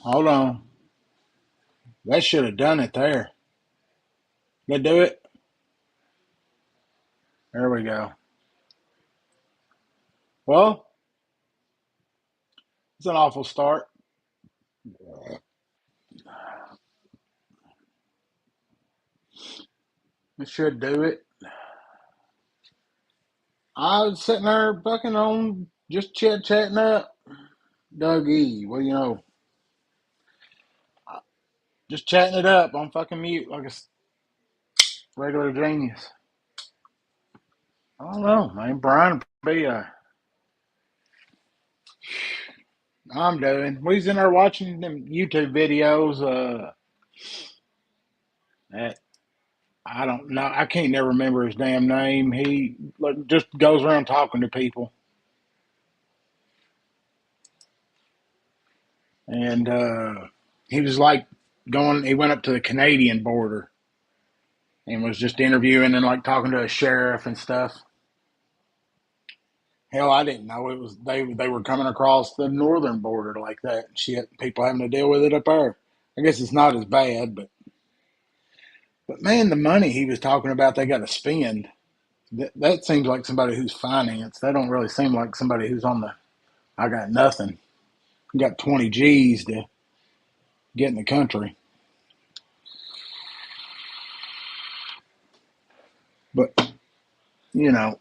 Hold on. That should have done it there. Did do it? There we go. Well, it's an awful start. It should do it. I was sitting there bucking on, just chatting up. Doug E. Well, just chatting it up on fucking mute like a regular genius. I don't know, man. Brian be I'm doing. We was in there watching them YouTube videos. That I don't know. I can't never remember his damn name. He like, just goes around talking to people, and he was like going. He went up to the Canadian border and was just interviewing and like talking to a sheriff and stuff. Hell, I didn't know it was they were coming across the northern border like that. Shit, people having to deal with it up there. I guess it's not as bad, but man, the money he was talking about they got to spend. That seems like somebody who's financed. That don't really seem like somebody who's on the I got nothing. You got 20 G's to get in the country. But, you know,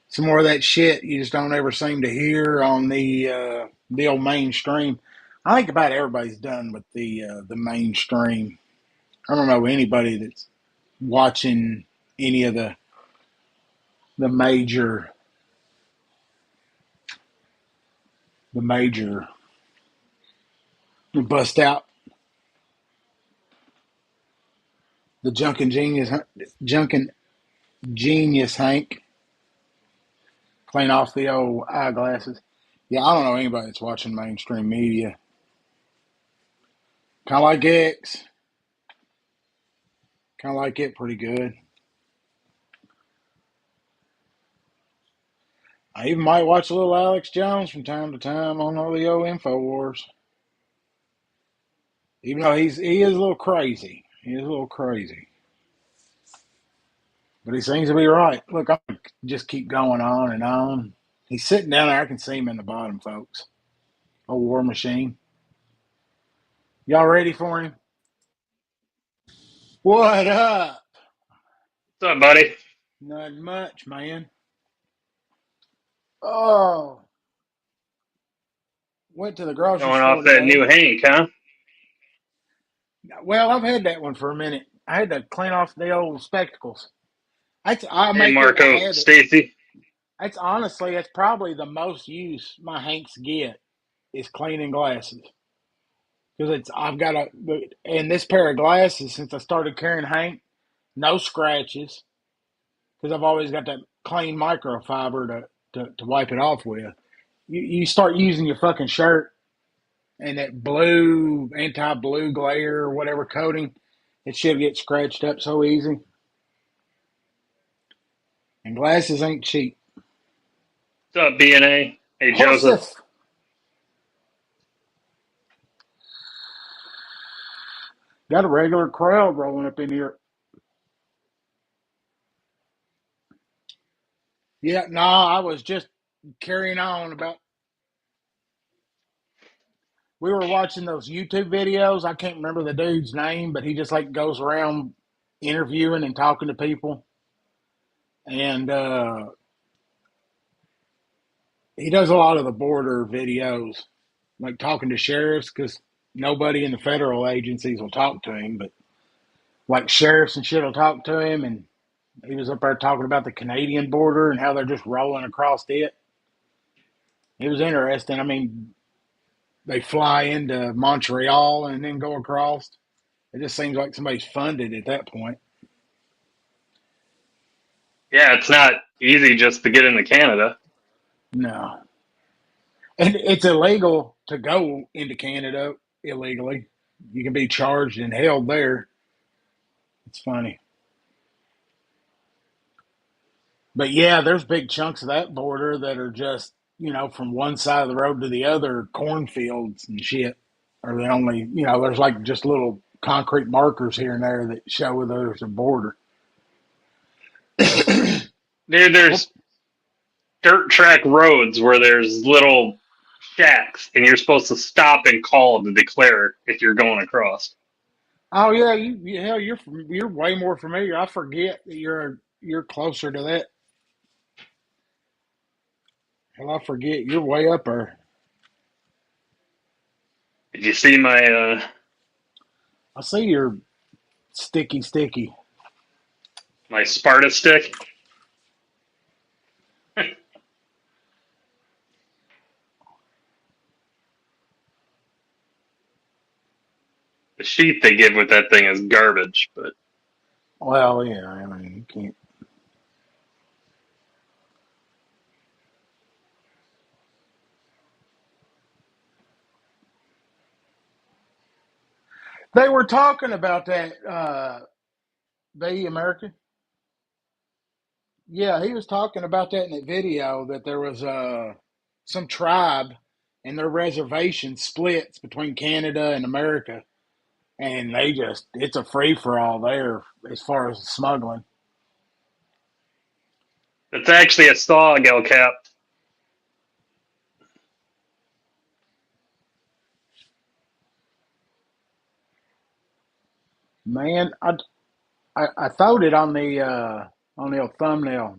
some more of that shit you just don't ever seem to hear on the old mainstream. I think about everybody's done with the mainstream. I don't know anybody that's watching any of the major the major bust out the junkin genius Hank clean off the old eyeglasses. Yeah, I don't know anybody that's watching mainstream media. Kind of like X. Kind of like it pretty good. I even might watch a little Alex Jones from time to time on all the old Infowars. Even though he is a little crazy. He is a little crazy. But he seems to be right. Look, I'm gonna just keep going on and on. He's sitting down there. I can see him in the bottom, folks. A war machine. Y'all ready for him? What up? What's up, buddy? Not much, man. Oh, went to the grocery Showing store off that today. new Hank, huh? Well, I've had that one for a minute. I had to clean off the old spectacles. I Hey, make it a Marco, habit. Stacy. That's honestly, that's probably the most use my Hanks get is cleaning glasses because it's I've got a and this pair of glasses since I started carrying Hank, no scratches because I've always got that clean microfiber to wipe it off with. You start using your fucking shirt and that blue anti-blue glare or whatever coating, it should get scratched up so easy. And glasses ain't cheap. What's up, BNA? Hey, Joseph. Horseth got a regular crowd rolling up in here. Yeah, no, I was just carrying on about. We were watching those YouTube videos. I can't remember the dude's name, but he just like goes around interviewing and talking to people, and he does a lot of the border videos, like talking to sheriffs because nobody in the federal agencies will talk to him, but like sheriffs and shit will talk to him, and he was up there talking about the Canadian border and how they're just rolling across it. It was interesting. I mean, they fly into Montreal and then go across. It just seems like somebody's funded at that point. Yeah, it's not easy just to get into Canada. No. And it's illegal to go into Canada illegally. You can be charged and held there. It's funny. But yeah, there's big chunks of that border that are just, from one side of the road to the other, cornfields and shit are the only, there's like just little concrete markers here and there that show whether there's a border. Dude, Well, there's dirt track roads where there's little shacks, and you're supposed to stop and call to declare if you're going across. oh yeah, hell, you're way more familiar. I forget that you're closer to that. Hell, I forget you're way up there. Did you see my I see you're sticky. my Sparta stick? The sheet they give with that thing is garbage, but Well, yeah, I mean, you can't. They were talking about that. The American. Yeah, he was talking about that in that video that there was some tribe and their reservation splits between Canada and America, and it's a free for all there as far as smuggling. it's actually a SOG, El Cap. Man, I thought it on the old thumbnail,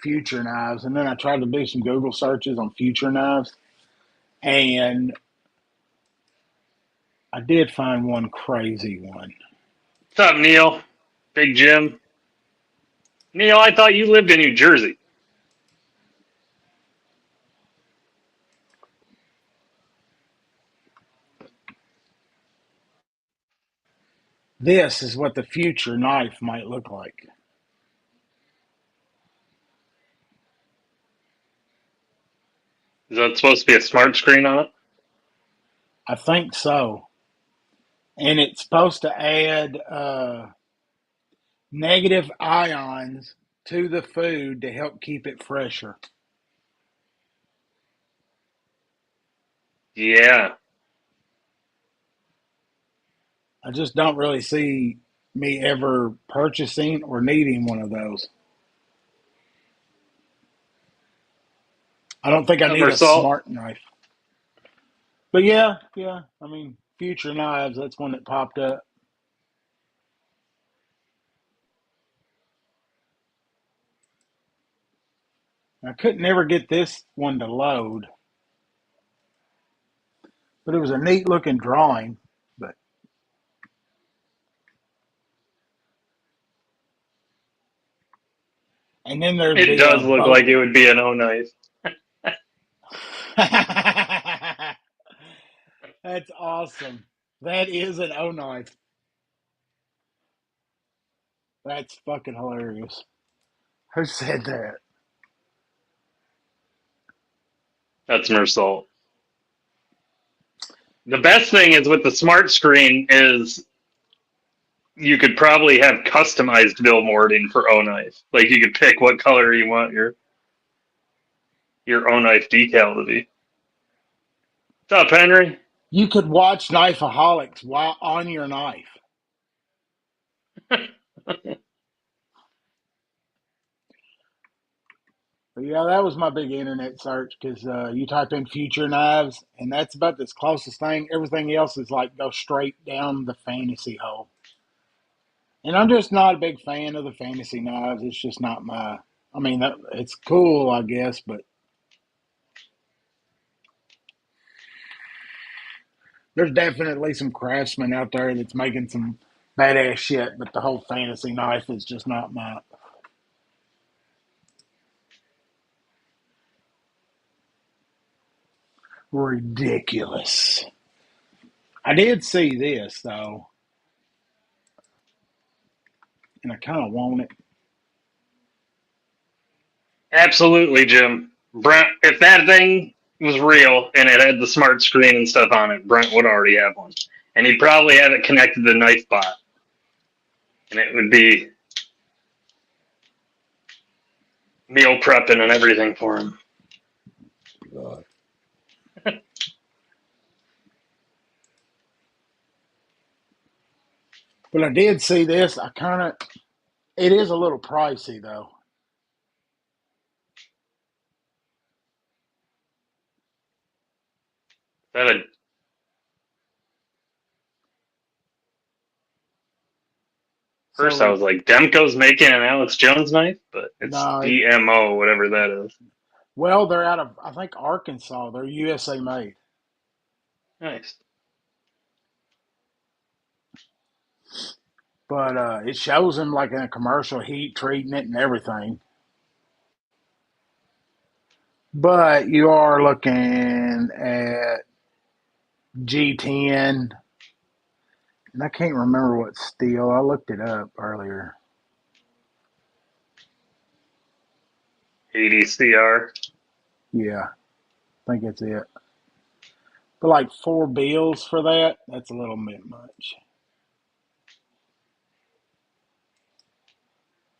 future knives, and then I tried to do some Google searches on future knives, and I did find one crazy one. What's up, Neil? Big Jim. Neil, I thought you lived in New Jersey. This is what the future knife might look like. Is that supposed to be a smart screen on it? I think so. And it's supposed to add negative ions to the food to help keep it fresher. Yeah. I just don't really see me ever purchasing or needing one of those. I don't think I need Summer a salt. smart knife. But yeah. I mean, future knives, that's one that popped up. I couldn't ever get this one to load, but it was a neat looking drawing. But and then there's It the does look boat. like it would be an O knife. That's awesome. That is an O knife. That's fucking hilarious. Who said that? That's Mersalt. The best thing is with the smart screen is you could probably have customized bill molding for O knife. Like you could pick what color you want your O knife decal to be. What's up, Henry? You could watch Knaf'O'Halcs while on your knife. But yeah, that was my big internet search because you type in future knives, and that's about the closest thing. Everything else is like go straight down the fantasy hole. And I'm just not a big fan of the fantasy knives. It's just not my. I mean, it's cool, I guess, but there's definitely some craftsmen out there that's making some badass shit. But the whole fantasy knife is just not my ridiculous. I did see this though, and I kind of want it. Absolutely, Jim. Brent, if that thing was real and it had the smart screen and stuff on it, Brent would already have one. And he'd probably have it connected to KnifeBot. And it would be meal prepping and everything for him. But I did see this. I kind of, it is a little pricey though. That a, first I So was like, Demko's making an Alex Jones knife, but it's no, DMO, whatever that is. well, they're out of I think Arkansas. They're USA made, Nice. but it shows them like in a commercial heat treating it and everything. But you are looking at G10, and I can't remember what steel. I looked it up earlier. ADCR. Yeah, I think it's it. But like 4 bills for that, that's a little bit much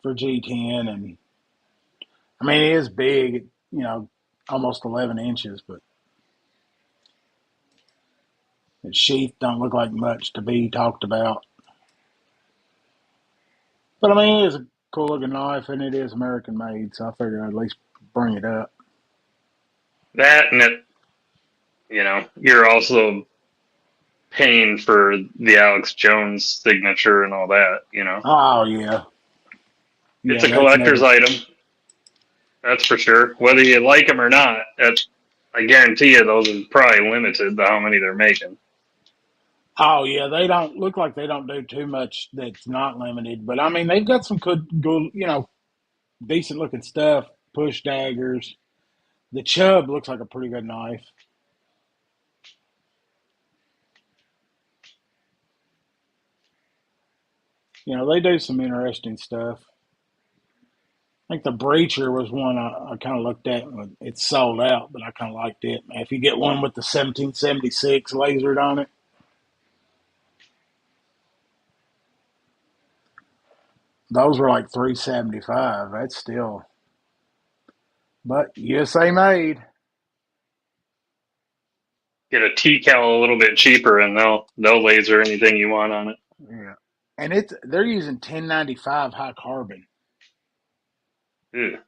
for G10. And I mean, it is big, almost 11 inches, but its sheath don't look like much to be talked about. But I mean, it is a cool looking knife, and it is American made, so I figured I'd at least bring it up. That and it, you're also paying for the Alex Jones signature and all that. Oh yeah, It's yeah, a that's collector's never. item, that's for sure. Whether you like them or not, I guarantee you those are probably limited to how many they're making. Oh yeah, they don't look like they don't do too much that's not limited. But I mean, they've got some good, decent looking stuff. Push daggers. The Chubb looks like a pretty good knife. They do some interesting stuff. I think the Breacher was one I kind of looked at. It's sold out, but I kind of liked it. If you get one with the 1776 lasered on it, those were like 375. That's still, but USA made. Get a T-cal a little bit cheaper, and they'll laser anything you want on it. Yeah, and they're using 1095 high carbon. Ew.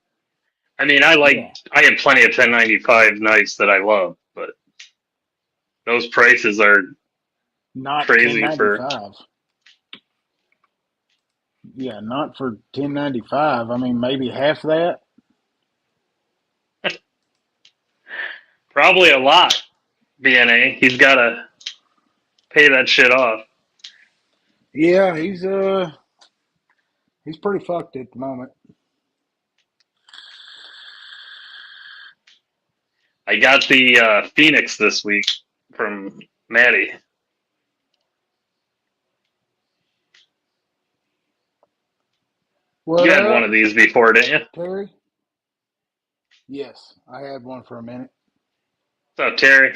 I mean, Yeah, I have plenty of 1095 knives that I love, but those prices are not crazy for 1095. Yeah, not for 1095. I mean, maybe half that. probably a lot. BNA, he's got to pay that shit off. Yeah, he's pretty fucked at the moment. I got the Phoenix this week from Maddie. What You had one up, of these before, didn't you? Terry? Yes, I had one for a minute. What's up, Terry?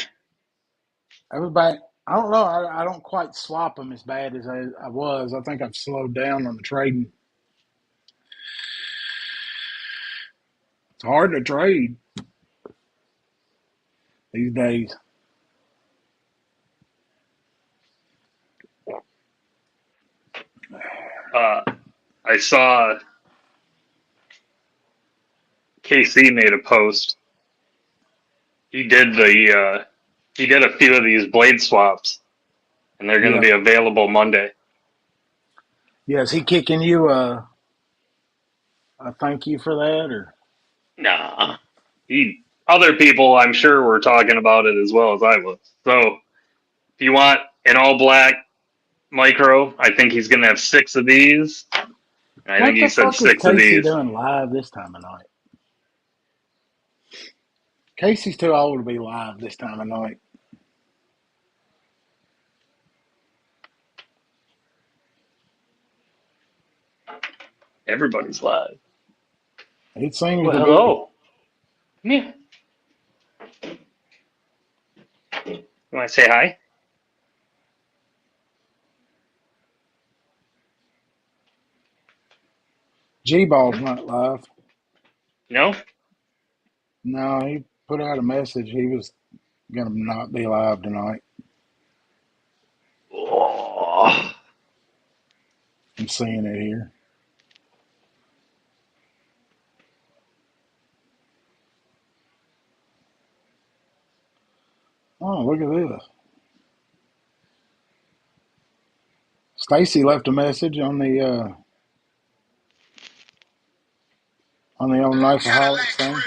Everybody, I don't know. I don't quite swap them as bad as I was. I think I've slowed down on the trading. It's hard to trade these days. Uh, I saw KC made a post. He did he did a few of these blade swaps, and they're going to Yeah. be available Monday. Yeah, is he kicking you a thank you for that or? Nah, other people I'm sure were talking about it as well as I was. So if you want an all black micro, I think he's going to have 6 of these. And I think What he the said fuck is 6 of Casey these. doing live this time of night? Casey's too old to be live this time of night. Everybody's live. It seems Well, to be. hello. Yeah. You want to say hi? G-Ball's not live. No? No, he put out a message. He was going to not be live tonight. Oh. I'm seeing it here. Oh, look at this. Stacy left a message on the old Knaf'O'Halcs thing.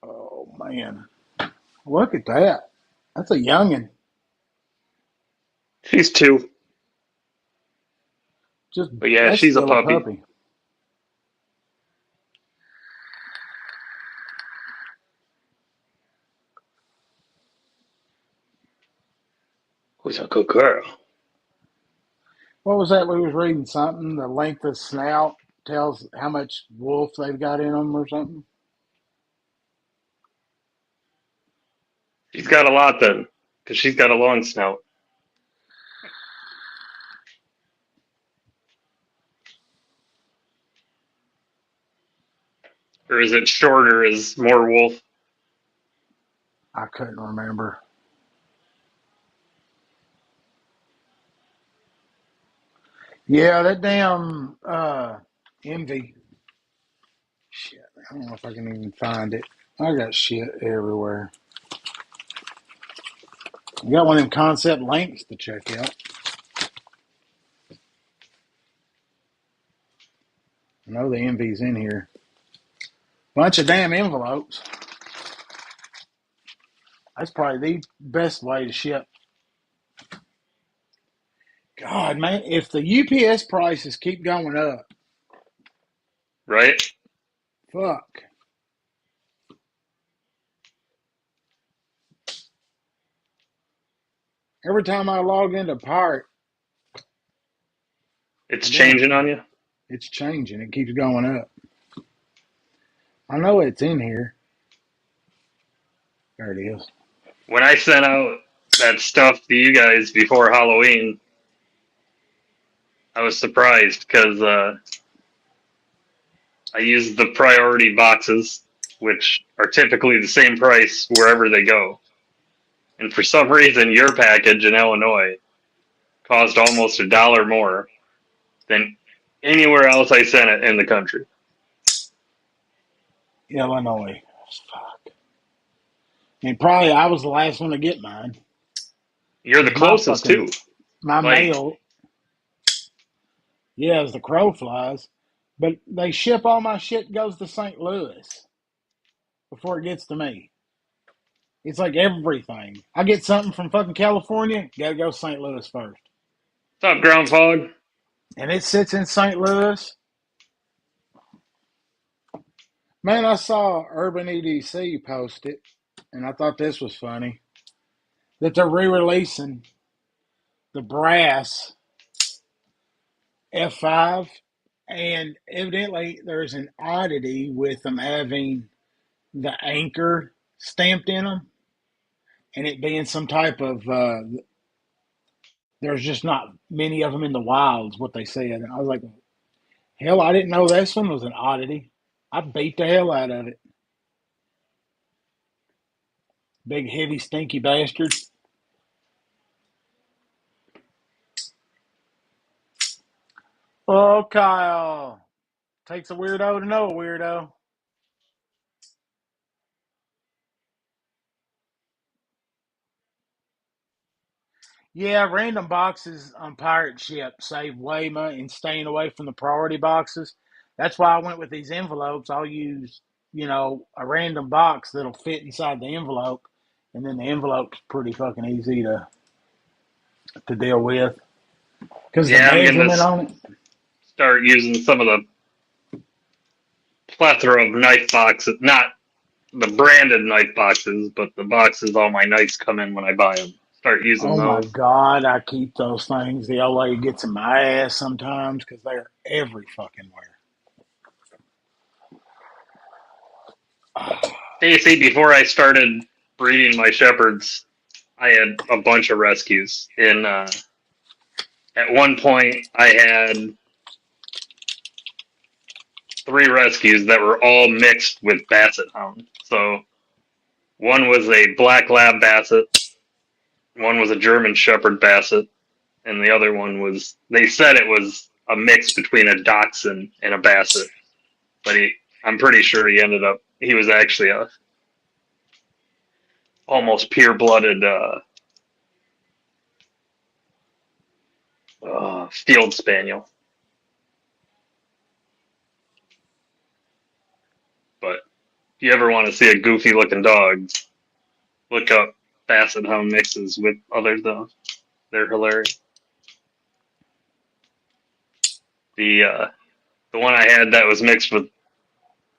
Oh man, look at that. That's a youngin. She's 2. Just But yeah, that's she's a still a puppy. puppy. Who's a good girl? What was that? We was reading something. The length of snout tells how much wolf they've got in them, or something. She's got a lot then, because she's got a long snout. Or is it shorter is more wolf? I couldn't remember. Yeah, that damn envy. Shit, I don't know if I can even find it. I got shit everywhere. I got one of them concept links to check out. I know the envy's in here. Bunch of damn envelopes. That's probably the best way to ship. God, man, if the UPS prices keep going up, Right? fuck. Every time I log into Pirate, It's damn, changing on you. it's changing. It keeps going up. I know it's in here. There it is. When I sent out that stuff to you guys before Halloween, I was surprised because I used the priority boxes, which are typically the same price wherever they go. And for some reason, your package in Illinois cost almost $1 more than anywhere else I sent it in the country. Illinois. Fuck. And probably I was the last one to get mine You're the because my closest fucking too. my Like, mail, yeah, as the crow flies. But they ship all my shit goes to St. Louis before it gets to me. It's like everything. I get something from fucking California, gotta go to St. Louis first. what's up, Groundhog? And it sits in St. Louis. Man, I saw Urban EDC post it, and I thought this was funny. That they're re-releasing the brass F5, and evidently there's an oddity with them having the anchor stamped in them, and it being some type of there's just not many of them in the wilds. What they said, and I was like, hell, I didn't know this one was an oddity. I beat the hell out of it. Big heavy stinky bastard. Oh, Kyle. Takes a weirdo to know a weirdo. Yeah, random boxes on pirate ship save way money and staying away from the priority boxes. That's why I went with these envelopes. I'll use, a random box that'll fit inside the envelope, and then the envelope's pretty fucking easy to deal with because the Yeah, I'm gonna measurement on it. start using some of the plethora of knife boxes, not the branded knife boxes, but the boxes all my knives come in when I buy them. Start using Oh my those. God, I keep those things. The old lady gets in my ass sometimes because they're every fucking where. Stacy, before I started breeding my shepherds, I had a bunch of rescues. At one point, I had 3 rescues that were all mixed with basset hound. So One was a black lab basset. One was a German Shepherd basset, and the other one was. They said it was a mix between a Dachshund and a basset, but I'm pretty sure he was actually a almost pure-blooded field spaniel. But if you ever want to see a goofy-looking dog, look up basset hound mixes with other dogs. They're hilarious. The one I had that was mixed with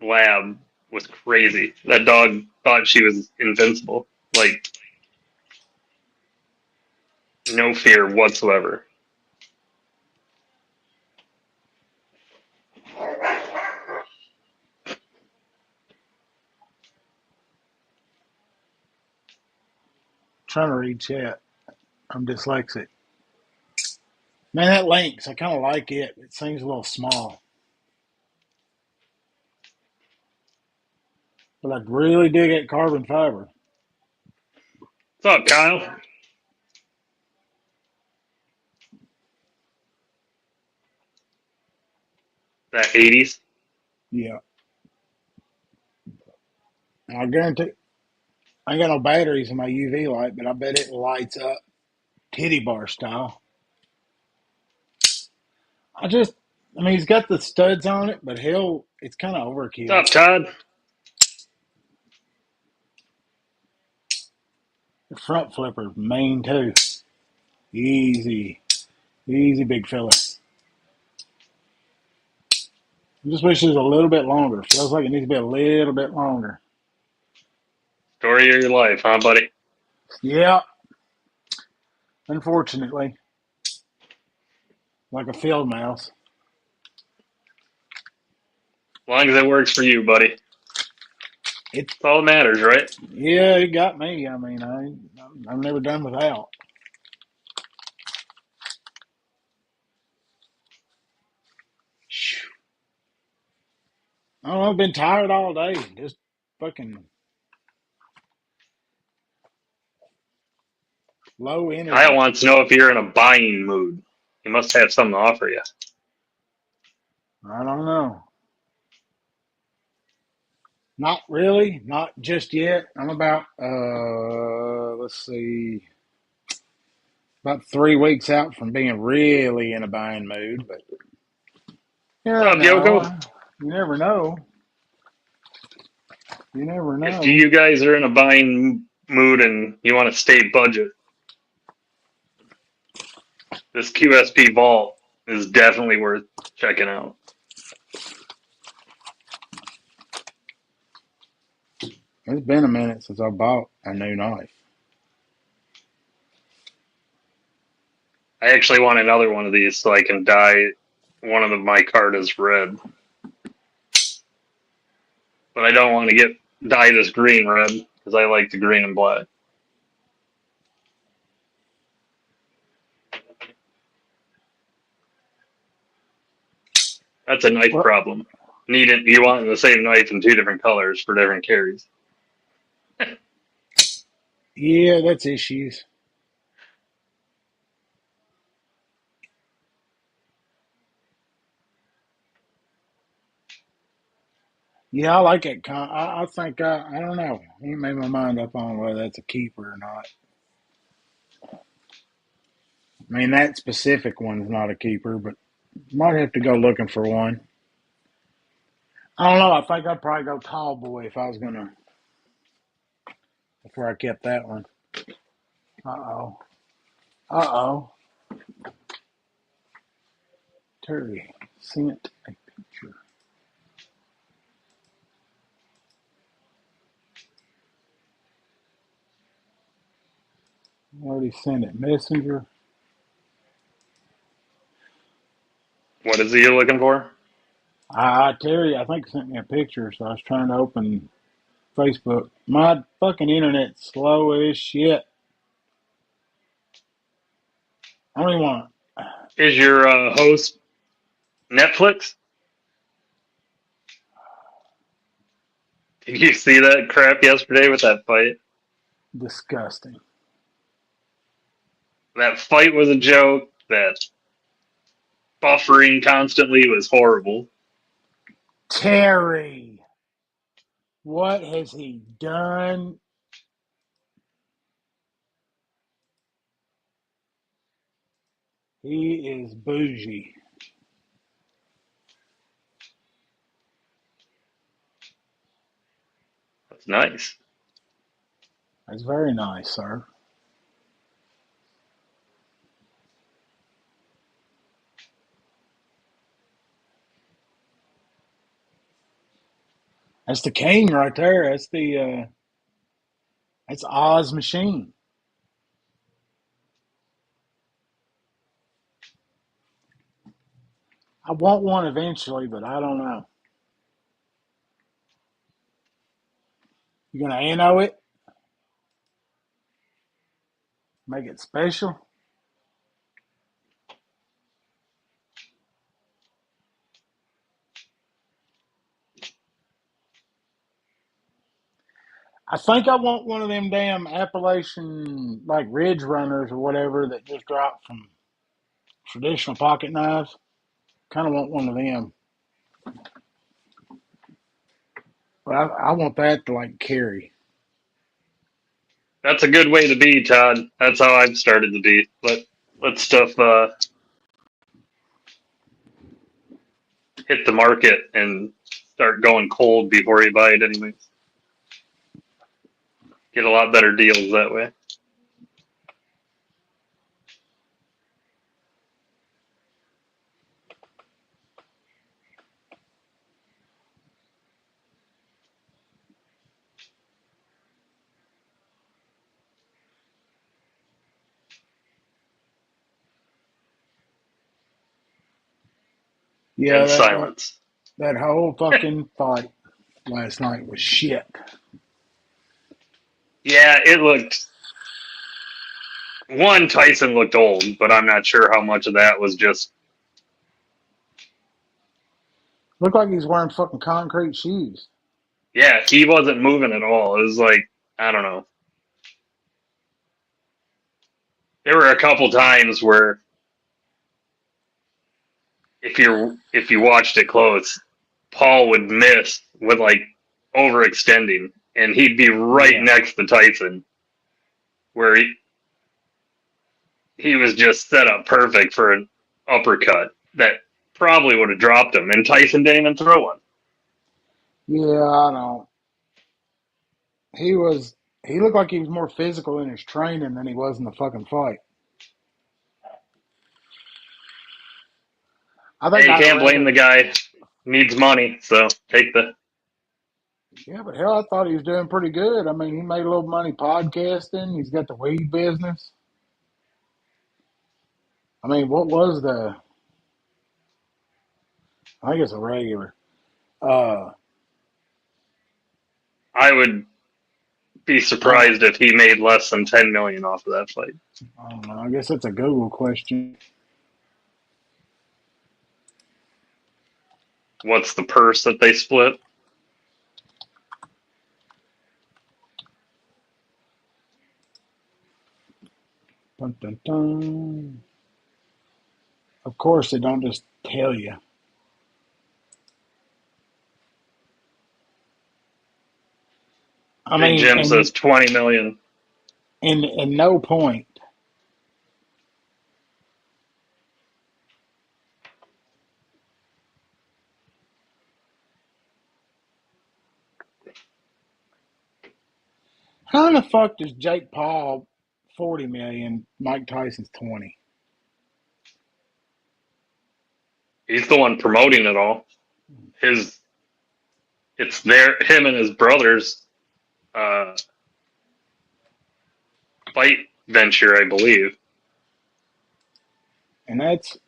lab was crazy. That dog thought she was invincible. Like, no fear whatsoever. Trying to read chat. I'm dyslexic. Man, that Lynx, I kind of like it. It seems a little small. But I really dig that carbon fiber. What's up, Kyle? That 80s. Yeah. And I guarantee I ain't got no batteries in my UV light, but I bet it lights up titty bar style. I just, I mean, he's got the studs on it, but it's kind of overkill. What's up, Todd? The front flipper, main too. Easy. Easy, big fella. I just wish it was a little bit longer. Feels like it needs to be a little bit longer. Story of your life, huh, buddy? Yeah, unfortunately. Like a field mouse. As long as it works for you, buddy. It's That's all that matters, right? Yeah, it got me. I mean, I've never done without. I don't know, I've been tired all day. Just fucking low Kyle energy. wants to know if you're in a buying mood. He must have something to offer you. I don't know. Not really. Not just yet. I'm about let's see, about 3 weeks out from being really in a buying mood, but you What's never up, Yoko? know. You never know. You never If know. you guys are in a buying mood and you want to stay budget, this QSP vault is definitely worth checking out. It's been a minute since I bought a new knife. I actually want another one of these so I can dye one of my cartas red. But I don't want to dye this green red because I like the green and black. That's a knife Well, problem. You want the same knife in two different colors for different carries. yeah, that's issues. Yeah, I like it. I think I don't know. I ain't made my mind up on whether that's a keeper or not. I mean, that specific one's not a keeper, but might have to go looking for one. I don't know. I think I'd probably go tall boy if I was gonna before I kept that one. Uh oh. Uh oh. Terry sent a picture. I already sent it. Messenger. What is it you're looking for? Terry, I think sent me a picture, so I was trying to open Facebook. My fucking internet's slow as shit. I don't even want. Is your host Netflix? Did you see that crap yesterday with that fight? Disgusting. That fight was a joke. That buffering constantly was horrible. Terry, what has he done? He is bougie. That's nice. That's very nice, sir. That's the king right there. That's Oz machine. I want one eventually, but I don't know. You gonna ANO it? Make it special? I think I want one of them damn Appalachian like ridge runners or whatever that just drop from traditional pocket knives. Kind of want one of them, but I want that to like carry. That's a good way to be, Todd. That's how I've started to be. Let stuff hit the market and start going cold before you buy it. Anyways, get a lot better deals that way. Yeah, And that silence. that whole fucking fight last night was shit. Yeah, it looked. One, Tyson looked old, but I'm not sure how much of that was just. Looked like he's wearing fucking concrete shoes. Yeah, he wasn't moving at all. It was like, I don't know. There were a couple times where if you watched it close, Paul would miss with like overextending, and he'd be right Yeah, next to Tyson, where he was just set up perfect for an uppercut that probably would have dropped him, and Tyson didn't even throw one. yeah, I don't. He was. He looked like he was more physical in his training than he was in the fucking fight. I think Hey, you I'd have can't blame the rather. guy. Needs money, so take the. Yeah, but hell, I thought he was doing pretty good. I mean, he made a little money podcasting. He's got the weed business. I mean, what was the? I think it's a regular. Uh, I would be I don't. surprised if he made less than 10 million off of that fight. I don't know. I guess that's a Google question. What's the purse that they split? Dun, dun, dun. Of course, they don't just tell you. I Big mean, Jim says 20 million. and no point. How in the fuck does Jake Paul 40 million, Mike Tyson's 20? He's the one promoting it all. His it's their him and his brother's uh, fight venture, I believe. And that's,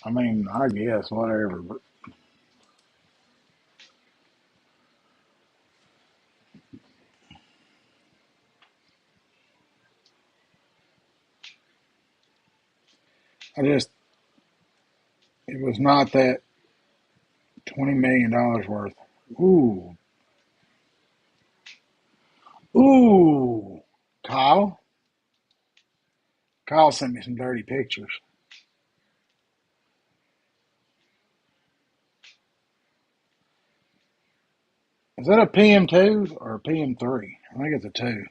I mean, I guess whatever. But I just, it was not that $20 million worth. Ooh, Ooh, Kyle. Kyle sent me some dirty pictures. Is that a PM2 or a PM3? I think it's a 2.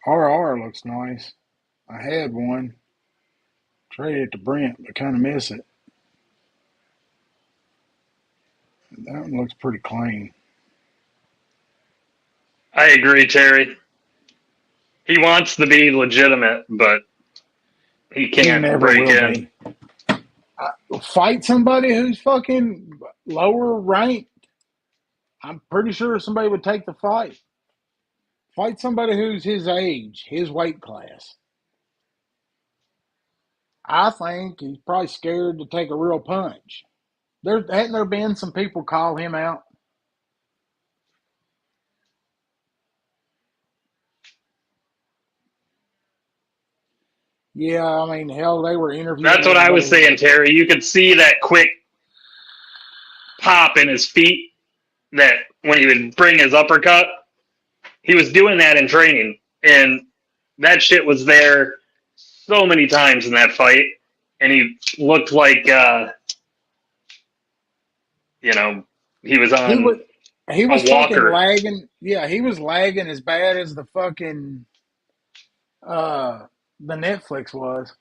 RR looks nice. I had one. Traded it to Brent, but kind of miss it. That one looks pretty clean. I agree, Terry. He wants to be legitimate, but he He can't never break will in. be. Fight somebody who's fucking lower ranked. I'm pretty sure somebody would take the fight. Fight somebody who's his age, his weight class. I think he's probably scared to take a real punch. Hadn't there been some people call him out? Yeah, I mean, hell, they were interviewing That's what I was everybody. saying, Terry. You could see that quick pop in his feet that when he would bring his uppercut, he was doing that in training. And that shit was there so many times in that fight. And he looked like, you know, he was He was on he was a fucking walker. lagging. Yeah, he was lagging as bad as the fucking uh the Netflix was.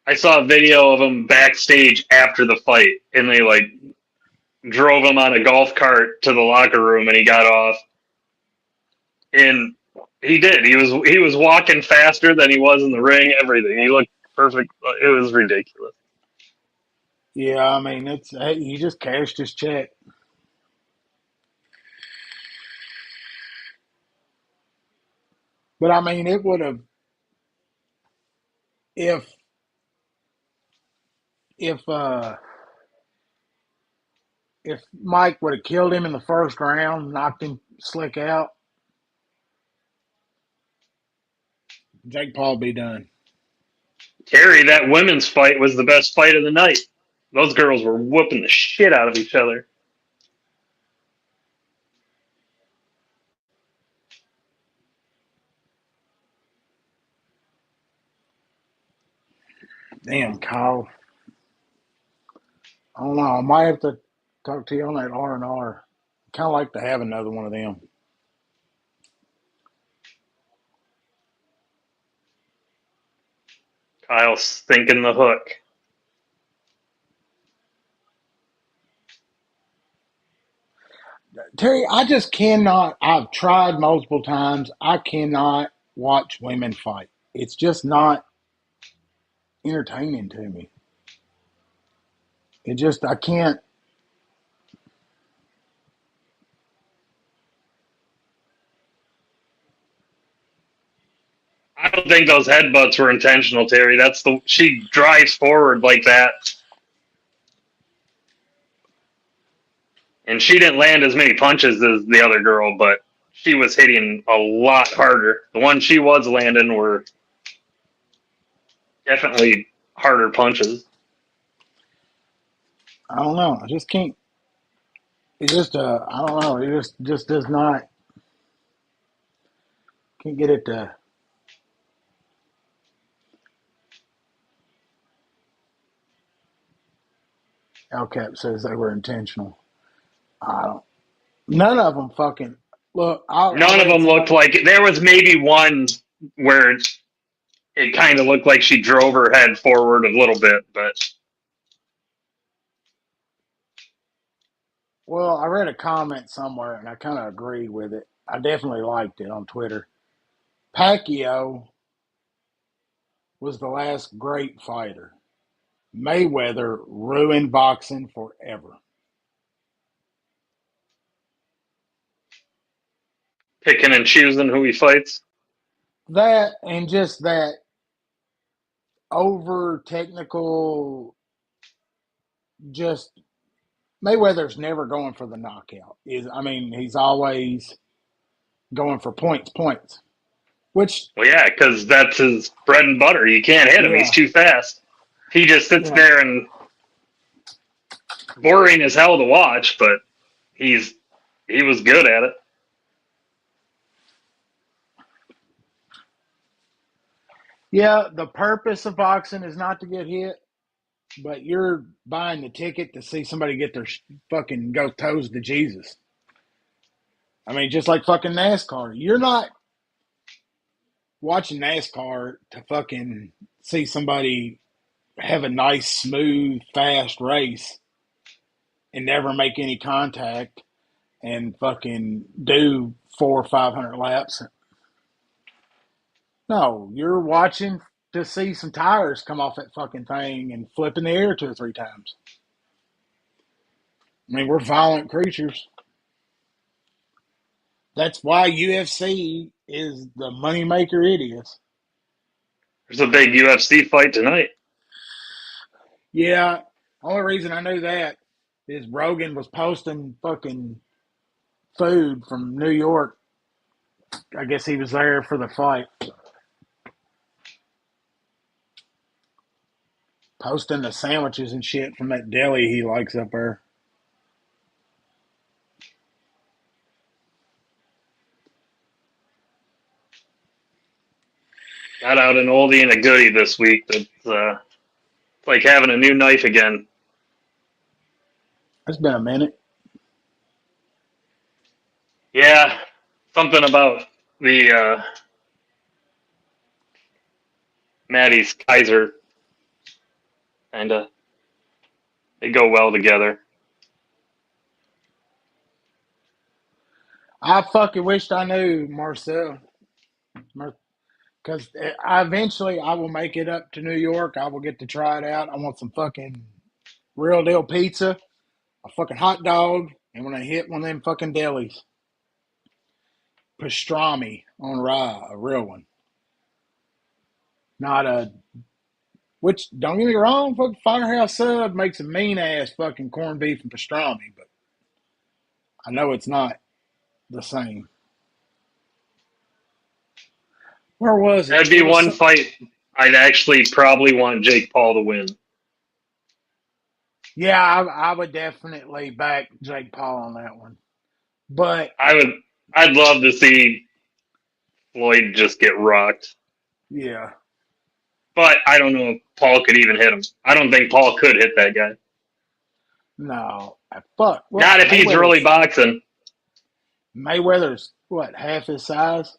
I saw a video of him backstage after the fight, and they like drove him on a golf cart to the locker room, and he got off. And he did. He was walking faster than he was in the ring. Everything. He looked perfect. It was ridiculous. Yeah, I mean, it's hey, he just cashed his check. But I mean, it would have if if uh if Mike would have killed him in the first round, knocked him slick out, Jake Paul would be done. Terry, that women's fight was the best fight of the night. Those girls were whooping the shit out of each other. Damn, Kyle. I don't know. I might have to talk to you on that R&R. Kind of like to have another one of them. Kyle's thinking the hook. Terry, I just cannot. I've tried multiple times. I cannot watch women fight. It's just not entertaining to me. It just, I can't. I don't think those headbutts were intentional, Terry. That's the she drives forward like that, and she didn't land as many punches as the other girl, but she was hitting a lot harder. The ones she was landing were definitely harder punches. I don't know. I just can't. It just, I don't know. It just does not. Can't get it to. LCAP says they were intentional. I don't. None of them fucking. Look, I None of read them looked somebody. like there was maybe one where it kind of looked like she drove her head forward a little bit, but Well, I read a comment somewhere and I kind of agreed with it. I definitely liked it on Twitter. Pacquiao was the last great fighter. Mayweather ruined boxing forever. picking and choosing who he fights. That and just that over technical, just Mayweather's never going for the knockout. Is I mean, he's always going for points. Which, Well, yeah, because that's his bread and butter. You can't hit him; he's yeah, too fast. He just sits yeah. there and boring as hell to watch, but he was good at it. Yeah, the purpose of boxing is not to get hit, but you're buying the ticket to see somebody get their fucking go toes to Jesus. I mean, just like fucking NASCAR. You're not watching NASCAR to fucking see somebody have a nice, smooth, fast race and never make any contact and fucking do 400 or 500 laps. No, you're watching to see some tires come off that fucking thing and flip in the air 2 or 3 times. I mean, we're violent creatures. That's why UFC is the moneymaker it is. There's a big UFC fight tonight. Yeah, only reason I knew that is Rogan was posting fucking food from New York. I guess he was there for the fight. Posting the sandwiches and shit from that deli he likes up there. Got out an oldie and a goodie this week. That's like having a new knife again. It's been a minute. Yeah, something about the Maddie's Kaiser, and they go well together. I fucking wished I knew Marcel. Because eventually I will make it up to New York. I will get to try it out. I want some fucking real deal pizza, a fucking hot dog, and when I hit one of them fucking delis, pastrami on rye, a real one. Not a, which, don't get me wrong, fucking Firehouse Sub makes a mean ass fucking corned beef and pastrami, but I know it's not the same. Where was it? That'd be It was one some, fight I'd actually probably want Jake Paul to win. yeah, I would definitely back Jake Paul on that one. But I would. I'd love to see Floyd just get rocked, yeah, but I don't know if Paul could even hit him. I don't think Paul could hit that guy. no, fuck. What Not if he's really boxing. Mayweather's what, half his size?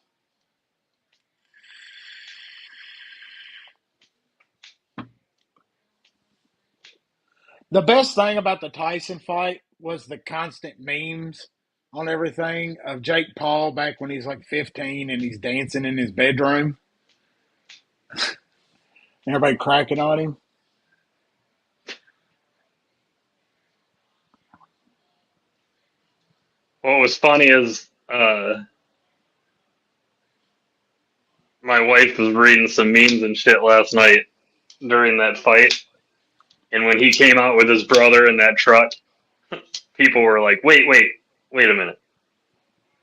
The best thing about the Tyson fight was the constant memes on everything of Jake Paul back when he's like 15 and he's dancing in his bedroom. Everybody cracking on him. What was funny is my wife was reading some memes and shit last night during that fight, and when he came out with his brother in that truck, people were like, wait a minute.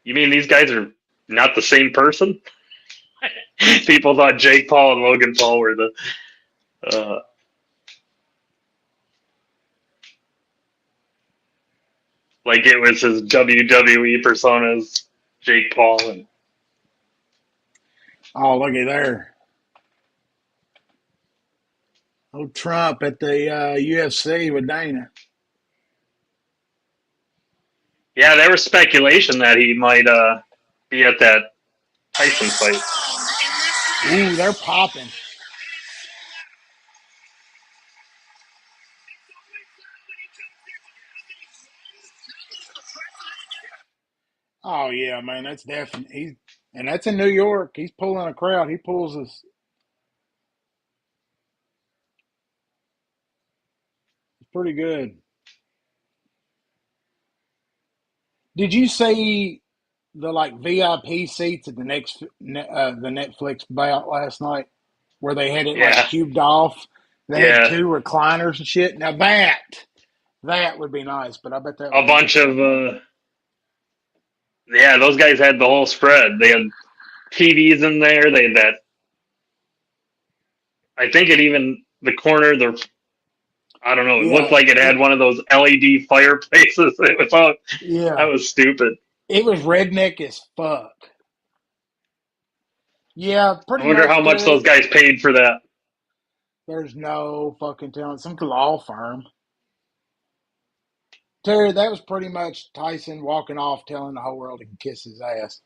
You mean these guys are not the same person?" People thought Jake Paul and Logan Paul were the uh, like it was his WWE personas, Jake Paul, and Oh, looky there. Oh, Trump at the UFC with Dana. yeah, there was speculation that he might be at that Tyson fight. Ooh, they're popping. Oh yeah, man, that's definitely and that's in New York. He's pulling a crowd. He pulls us pretty good. Did you see the like VIP seats at the the Netflix bout last night, where they had it like Yeah, cubed off? They had yeah, two recliners and shit. Now that would be nice, but I bet that a would be bunch of expensive. yeah. Those guys had the whole spread. They had TVs in there. They had that. I think it even the corner. The I don't know. It looked Yeah, like it had one of those LED fireplaces. It was all that yeah. was stupid. It was redneck as fuck. Yeah, I pretty wonder much, how much those Terry. guys paid for that. There's no fucking telling. Some law firm. Terry, that was pretty much Tyson walking off telling the whole world he can kiss his ass.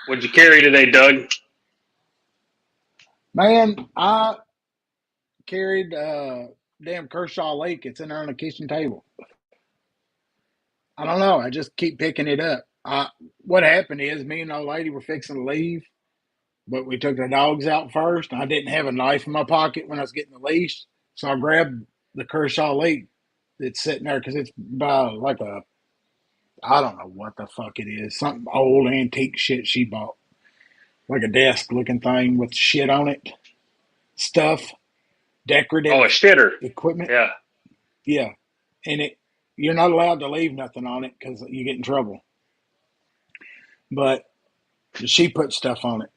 What'd you carry today, Doug? Man, I carried damn Kershaw Lake. It's in there on the kitchen table. I don't know. I just keep picking it up. What happened is me and the old lady were fixing to leave, but we took the dogs out first. I didn't have a knife in my pocket when I was getting the leash, so I grabbed the Kershaw Lake that's sitting there because it's by like a I don't know what the fuck it is. Something old antique shit she bought. Like a desk looking thing with shit on it. Stuff. Oh, a Decorative shitter. equipment. Yeah. Yeah. And you're not allowed to leave nothing on it because you get in trouble. But she put stuff on it.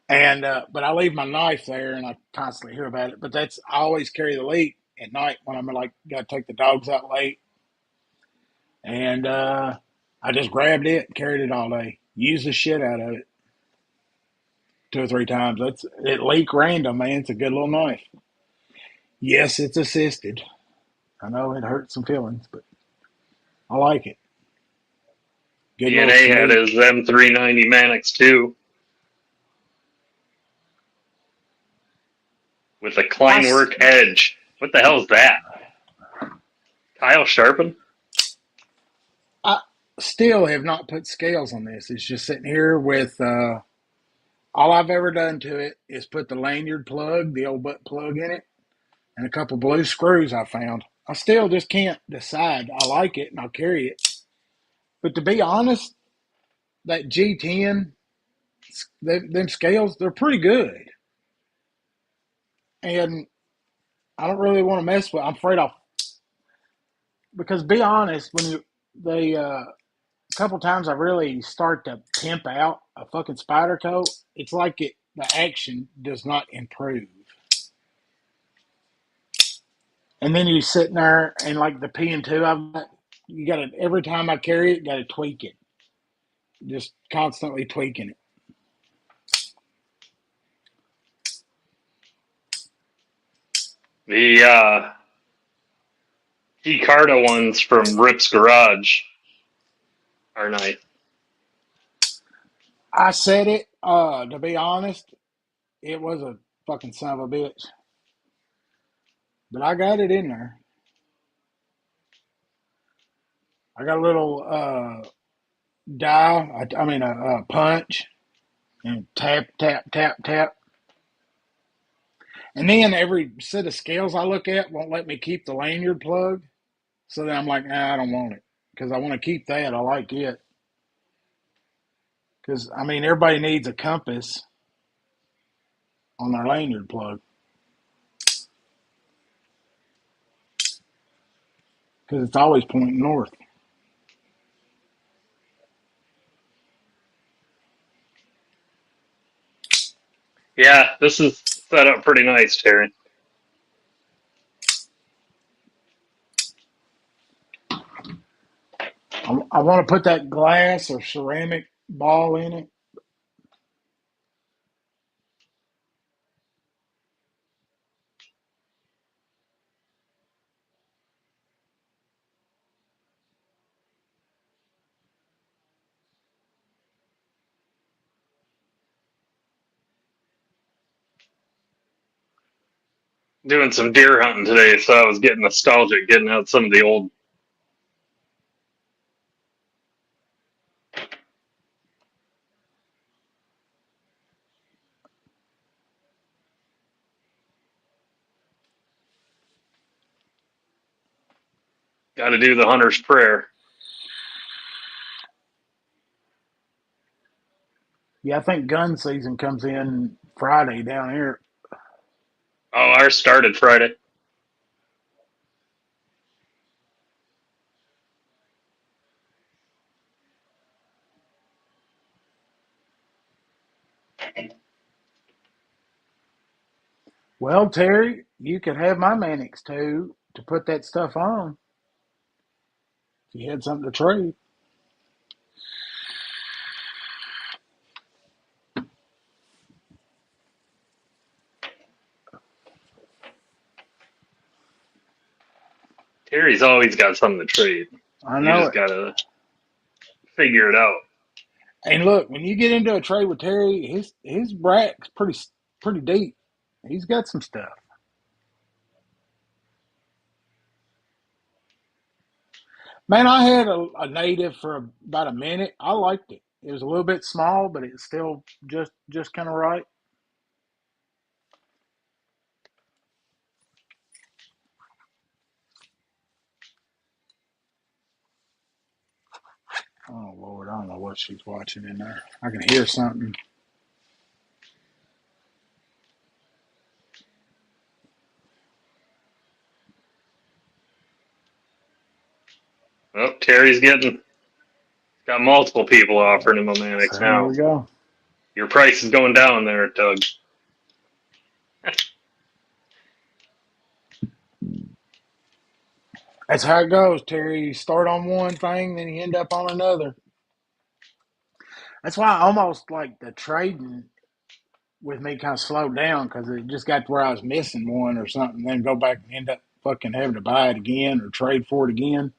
And but I leave my knife there and I constantly hear about it. But I always carry the leak at night when I'm like gotta take the dogs out late. And I just grabbed it, carried it all day. Used the shit out of it 2 or 3 times. It leak random, man. It's a good little knife. Yes, it's assisted. I know it hurts some feelings, but I like it. Good little DNA had sweep. his M390 Mannix too with a I, Kleinwerk Edge. What the hell is that? Kyle Sharpen? I still have not put scales on this. It's just sitting here with all I've ever done to it is put the lanyard plug, the old butt plug in it, and a couple blue screws I found. I still just can't decide. I like it and I'll carry it. But to be honest, that G10, them scales, they're pretty good. And I don't really want to mess with. I'm afraid I'll because be honest, when they a couple times I really start to pimp out a fucking spider coat, it's like the action does not improve. And then you sitting there and like the P and two I've got, you got to every time I carry it, got to tweak it, just constantly tweaking it. The Picardo ones from Rip's Garage are nice. I said it. To be honest, it was a fucking son of a bitch, but I got it in there. I got a little die. I mean a punch and tap tap tap tap. And then every set of scales I look at won't let me keep the lanyard plug. So then I'm like, nah, I don't want it because I want to keep that. I like it because I mean everybody needs a compass on their lanyard plug because it's always pointing north. Yeah, this is set up pretty nice, Terry. I want to put that glass or ceramic ball in it. Doing some deer hunting today, so I was getting nostalgic, getting out some of the old. Got to do the hunter's prayer. Yeah, I think gun season comes in Friday down here. Oh, ours started Friday. Well, Terry, you could have my Mannix too to put that stuff on if you had something to trade. Terry's always got something to trade. I You know just it. gotta figure it out. And look, when you get into a trade with Terry, his brack's pretty deep. He's got some stuff. Man, I had a native for about a minute. I liked it. It was a little bit small, but it's still just kind of right. Oh Lord, I don't know what she's watching in there. I can hear something. Oh, Terry's got multiple people offering him a Mannix So here now. we go. Your price is going down there, Doug. That's how it goes, Terry. You start on one thing, then you end up on another. That's why I almost like the trading with me kind of slowed down because it just got to where I was missing one or something, then go back and end up fucking having to buy it again or trade for it again.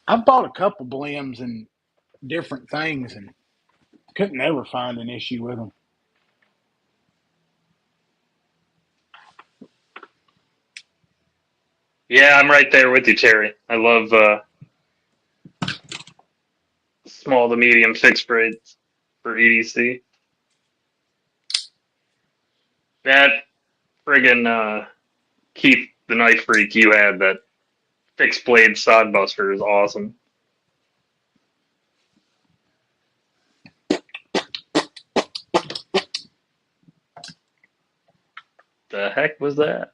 I've bought a couple blims and different things and couldn't ever find an issue with them. Yeah, I'm right there with you, Terry. I love small to medium fixed braids for EDC. That friggin' Keith the Knife Freak you had, that fixed blade sodbuster is awesome. The heck was that?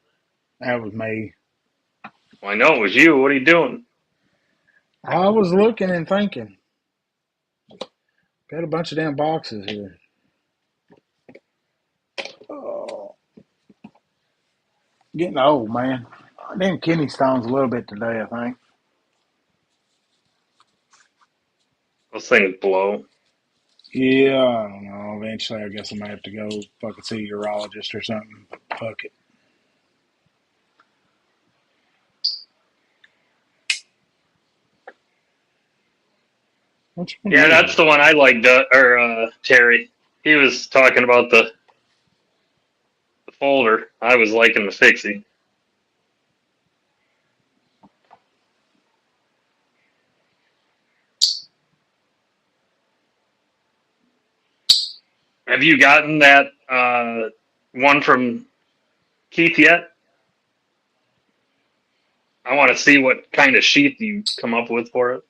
That was me. Well, I know it was you. What are you doing? I was looking and thinking. Got a bunch of damn boxes here. Oh, getting old, man. Damn kidney stones a little bit today, I think. Those things blow. Yeah, I don't know. Eventually, I guess I might have to go fucking see a urologist or something. Fuck it. Which one Yeah, is that's it? the one I liked, Terry. He was talking about the folder. I was liking the fixie. Have you gotten that one from Keith yet? I want to see what kind of sheath you come up with for it.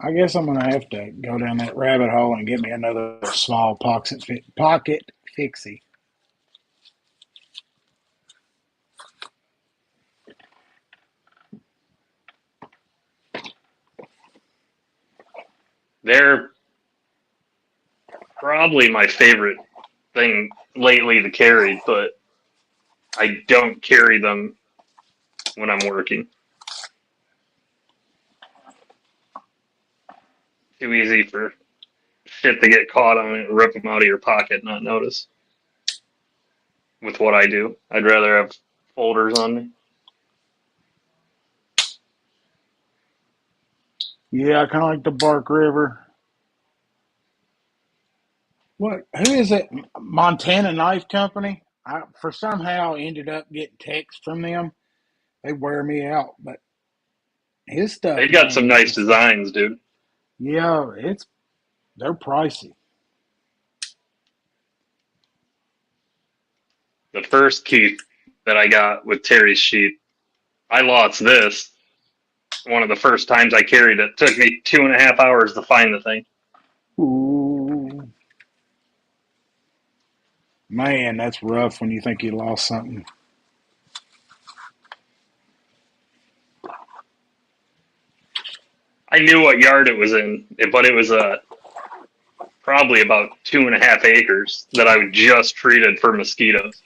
I guess I'm gonna have to go down that rabbit hole and get me another small pocket fixie. They're probably my favorite thing lately to carry, but I don't carry them when I'm working. Too easy for shit to get caught on it and rip them out of your pocket and not notice. With what I do, I'd rather have folders on me. Yeah, I kind of like the Bark River. What? Who is it? Montana Knife Company. I for somehow ended up getting text from them. They wear me out, but his stuff, They've got man, some is nice just designs, dude. yeah. They're pricey. The first Keith that I got with Terry's sheet, I lost this one of the first times I carried it. It took me 2.5 hours to find the thing. Ooh, man, that's rough when you think you lost something. I knew what yard it was in, but it was probably about 2.5 acres that I just treated for mosquitoes.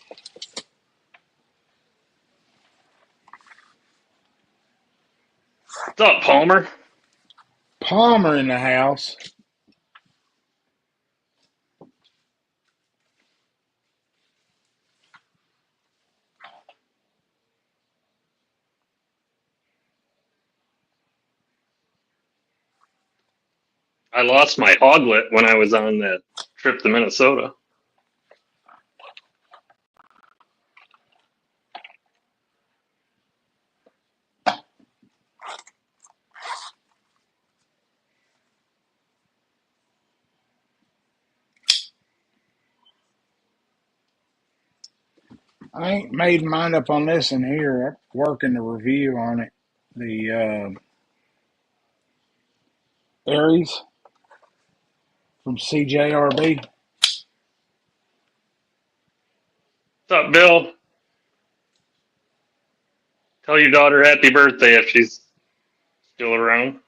What's up, Palmer? Palmer in the house. I lost my hoglet when I was on that trip to Minnesota. I ain't made mind up on this in here. I'm working the review on it. The Aries from CJRB. What's up, Bill? Tell your daughter happy birthday if she's still around.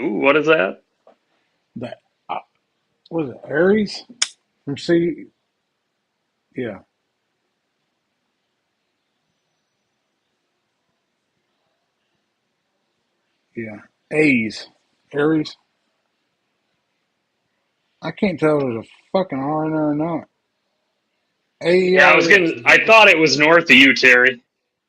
Ooh, what is that? That was it Aries from C. Yeah, yeah. A's. Aries. I can't tell if there's a fucking R in there or not. Yeah, I was AERS. getting. I thought it was north of you, Terry.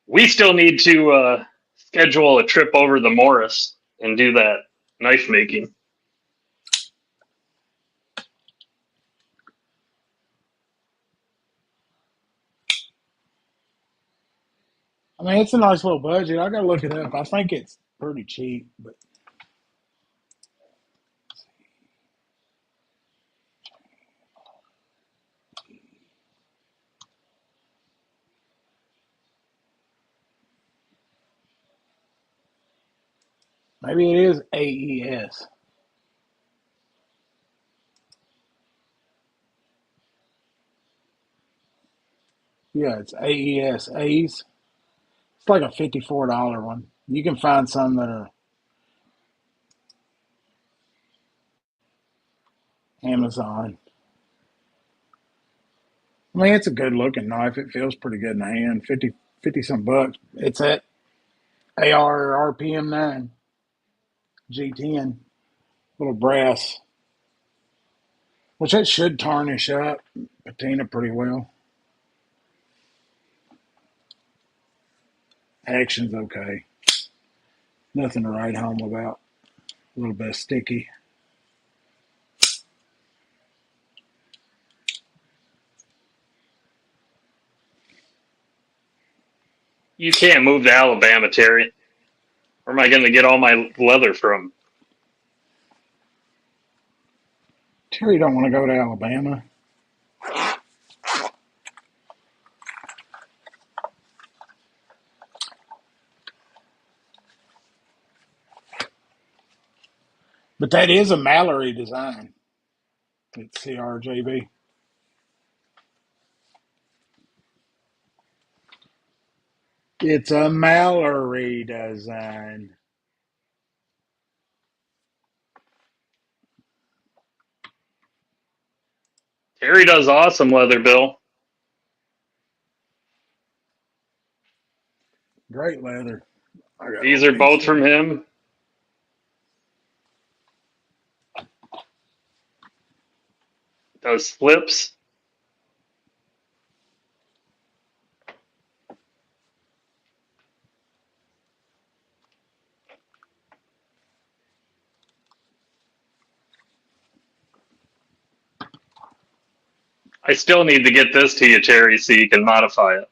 We still need to schedule a trip over the Morris and do that knife making. I mean, it's a nice little budget. I gotta look it up. I think it's pretty cheap, but maybe it is AES. Yeah, it's AES. A's. It's like a $54 one. You can find some that are Amazon. I mean, it's a good looking knife. It feels pretty good in the hand. 50 some bucks. It's at AR RPM 9 G10. Little brass, which that should tarnish up patina pretty well. Action's okay. Nothing to write home about. A little bit sticky. You can't move to Alabama, Terry. Where am I going to get all my leather from? Terry don't want to go to Alabama. But that is a Mallory design. It's CRJB. It's a Mallory design. Terry does awesome leather, Bill. Great leather. I got These all are these both from here. him. Does flips. I still need to get this to you, Terry, so you can modify it.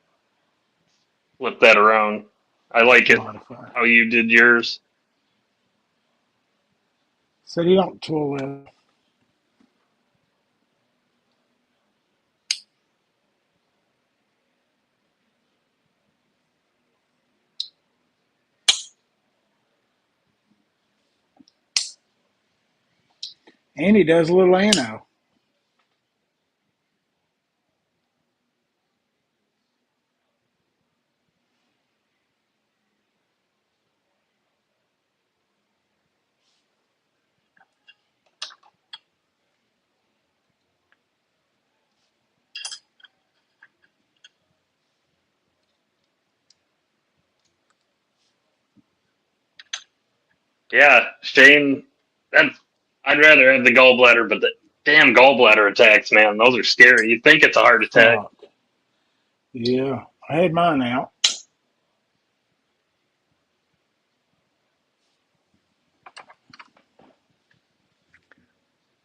Flip that around. I like it Modify. how you did yours. Said you don't tool leather. And he does a little ano. Yeah, Shane. That's. I'd rather have the gallbladder, but the damn gallbladder attacks, man, those are scary. You think it's a heart attack. Fuck. Yeah. I had mine out.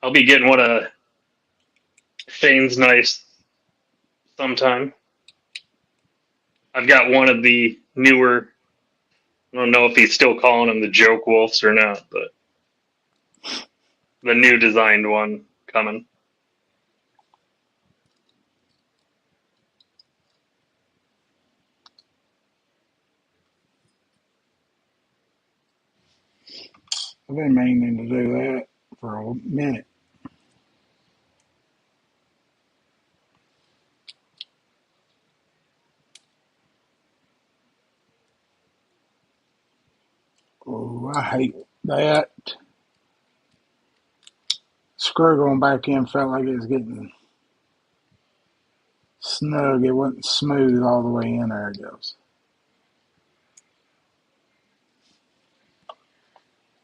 I'll be getting one of Shane's knives sometime. I've got one of the newer. I don't know if he's still calling them the joke wolves or not, but the new designed one coming. I've been meaning to do that for a minute. Oh, I hate that. Screw going back in felt like it was getting snug. It wasn't smooth all the way in. There it goes.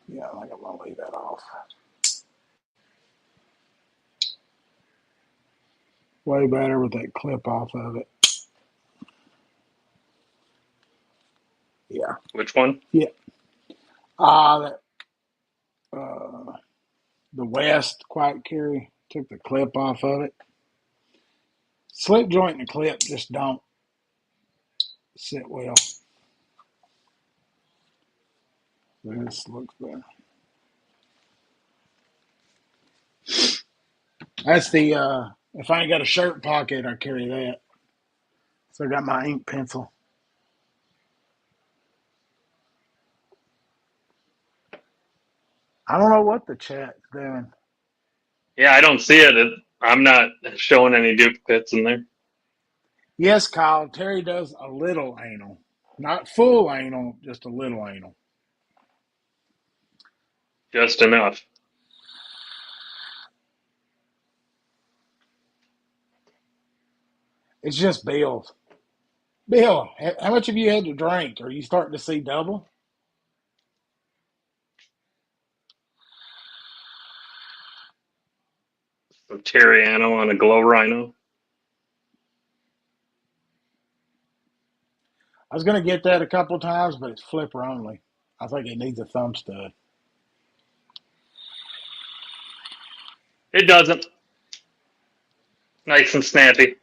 Yeah, I think I'm going to leave that off. Way better with that clip off of it. Yeah. Which one? Yeah. That, uh, the West quiet carry took the clip off of it. Slip joint and the clip just don't sit well. This looks better. That's the if I ain't got a shirt pocket, I carry that. So I got my ink pencil. I don't know what the chat's doing. Yeah, I don't see it. I'm not showing any duplicates in there. Yes, Kyle, Terry does a little anal. Not full anal, just a little anal. Just enough. It's just bills. Bill, how much have you had to drink? Are you starting to see double? Some Terriano on a glow rhino. I was going to get that a couple times, but it's flipper only. I think it needs a thumb stud. It doesn't. Nice and snappy.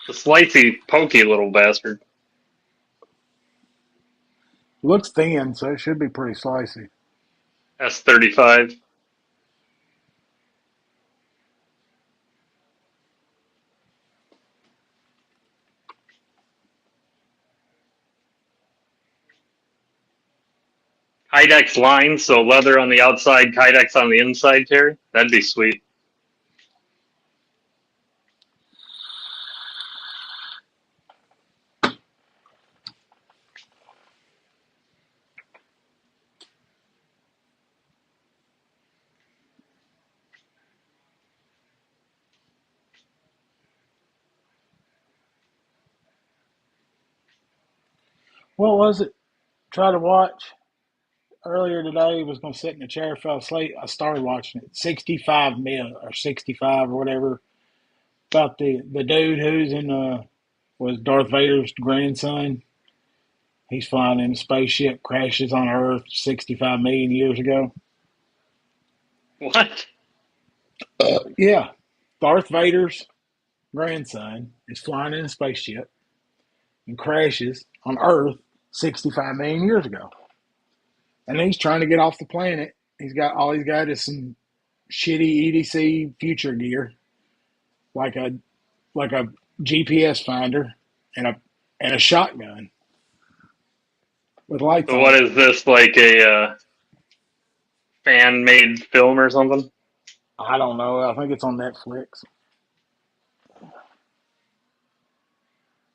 The slicey, pokey little bastard. Looks thin, so it should be pretty slicey. S35. Kydex line, so leather on the outside, Kydex on the inside, Terry. That'd be sweet. What was it? Try to watch earlier today. Was going to sit in the chair, fell asleep. I started watching it. 65 mil or 65 or whatever about the dude who's in was Darth Vader's grandson. He's flying in a spaceship, crashes on Earth 65 million years ago. What? Yeah, Darth Vader's grandson is flying in a spaceship and crashes on Earth 65 million years ago. And he's trying to get off the planet. All he's got is some shitty EDC future gear, like a GPS finder and a shotgun with lights So on what it. is this, like a fan-made film or something? I don't know. I think it's on Netflix.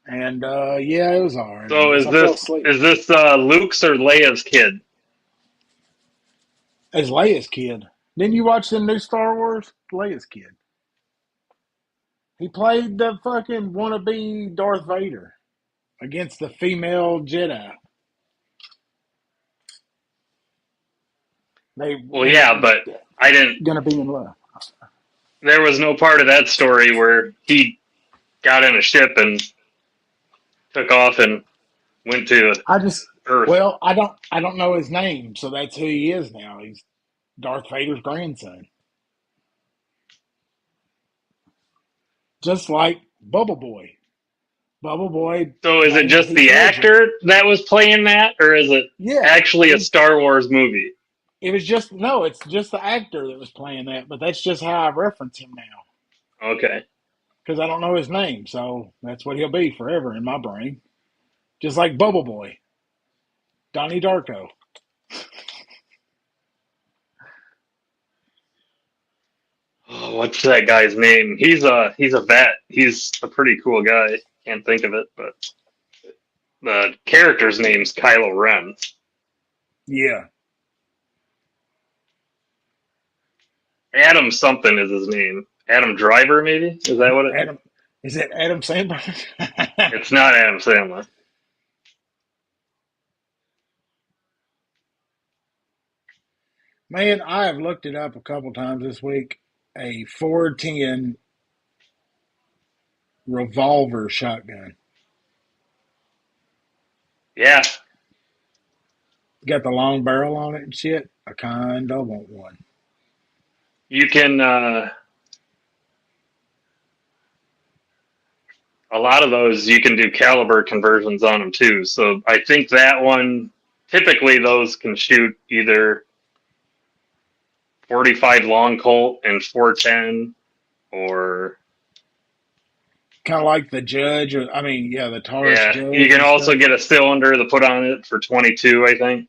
And yeah, it was alright. I So guess is I fell this asleep. is this Luke's or Leia's kid? As Leia's kid. Didn't you watch the new Star Wars? Leia's kid. He played the fucking wannabe Darth Vader against the female Jedi. They Well, yeah, but I didn't. gonna be in love. There was no part of that story where he got in a ship and took off and went to I just Earth. well, I don't know his name, so that's who he is now. He's Darth Vader's grandson. Just like Bubble Boy. Bubble Boy So is it playing just Heath the Ledger. actor that was playing that, or is it Yeah, actually a Star Wars movie? it was just no, it's just the actor that was playing that, but that's just how I reference him now Okay. because I don't know his name, so that's what he'll be forever in my brain. Just like Bubble Boy, Donnie Darko. Oh, what's that guy's name? He's a vet. He's a pretty cool guy. Can't think of it, but the character's name's Kylo Ren. Yeah, Adam something is his name. Adam Driver, maybe? Is that what it? Adam. Is it Adam Sandler? It's not Adam Sandler. Man, I have looked it up a couple times this week. A 410 revolver shotgun. Yeah, Got the long barrel on it and shit. I kinda want one. you can. A lot of those you can do caliber conversions on them too. So I think that one. Typically, those can shoot either 45 long Colt and 410, or Kind of like the Judge, or I mean, yeah, the Taurus yeah, you Judge can and also stuff. get a cylinder to put on it for 22, I think.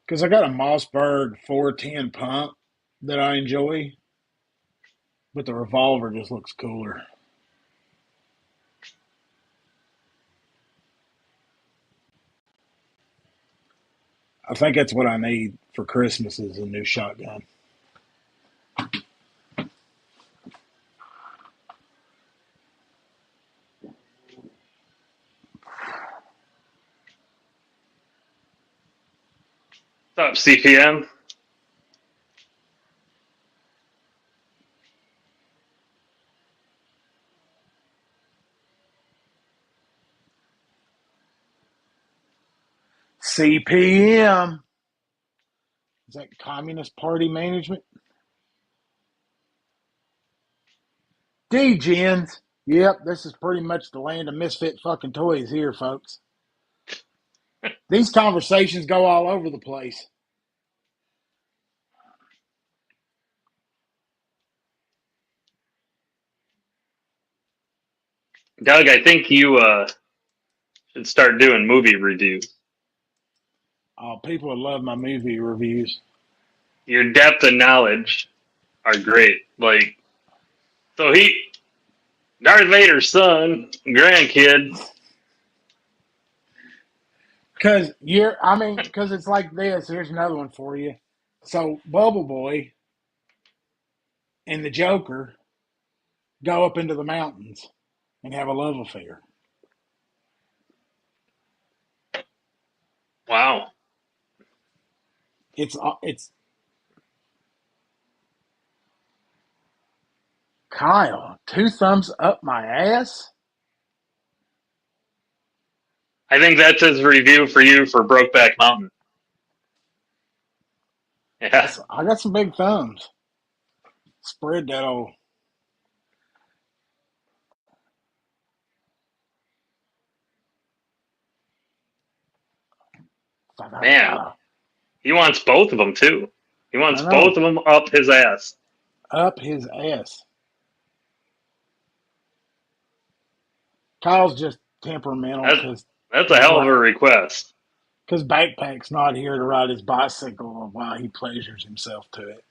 Because I got a Mossberg 410 pump that I enjoy, but the revolver just looks cooler. I think that's what I need for Christmas is a new shotgun. What's up, CPM? CPM. Is that Communist Party Management? D-Gens. Yep, this is pretty much the land of misfit fucking toys here, folks. These conversations go all over the place. Doug, I think you should start doing movie reviews. People would love my movie reviews. Your depth of knowledge are great. Like, so Darth Vader's son, grandkid. Because it's like this. Here's another one for you. So, Bubble Boy and the Joker go up into the mountains and have a love affair. Wow. It's Kyle, two thumbs up my ass. I think that's his review for you for Brokeback Mountain. Yeah. I got some big thumbs. Spread that old. Man, he wants both of them too. He wants I know. both of them up his ass. Up his ass. Kyle's just temperamental That, that's a hell of a request. because Backpack's not here to ride his bicycle while he pleasures himself to it.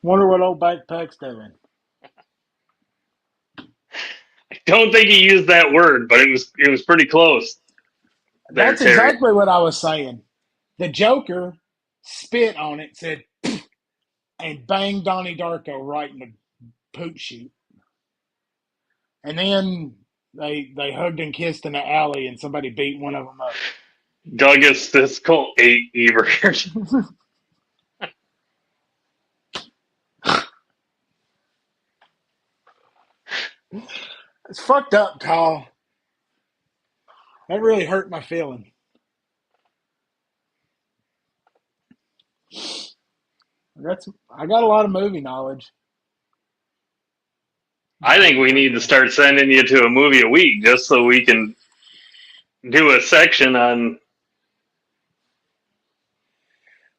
Wonder what old Backpack's doing. I don't think he used that word, but it was pretty close there, That's Terry. exactly what I was saying. The Joker spit on it, said, and banged Donnie Darko right in the poop chute. And then they hugged and kissed in the alley, and somebody beat one of them up. Douglas Siskel ate Ebert. It's fucked up, Kyle. That really hurt my feeling. I got a lot of movie knowledge. I think we need to start sending you to a movie a week just so we can do a section on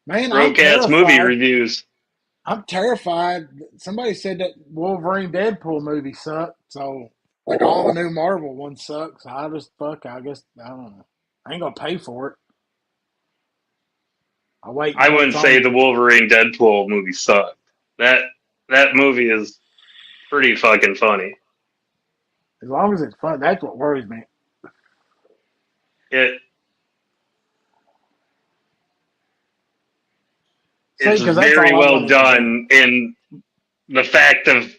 Man, I'm broke ass movie terrified. reviews. I'm terrified. Somebody said that Wolverine Deadpool movie sucked, so like all the new Marvel ones suck. So I guess I don't know. I ain't gonna pay for it. I'll wait I until it's wouldn't say on. the Wolverine Deadpool movie sucked. That that movie is pretty fucking funny. As long as it's fun, that's what worries me. It See, it's because that's very all I well wanted to do. done in the fact of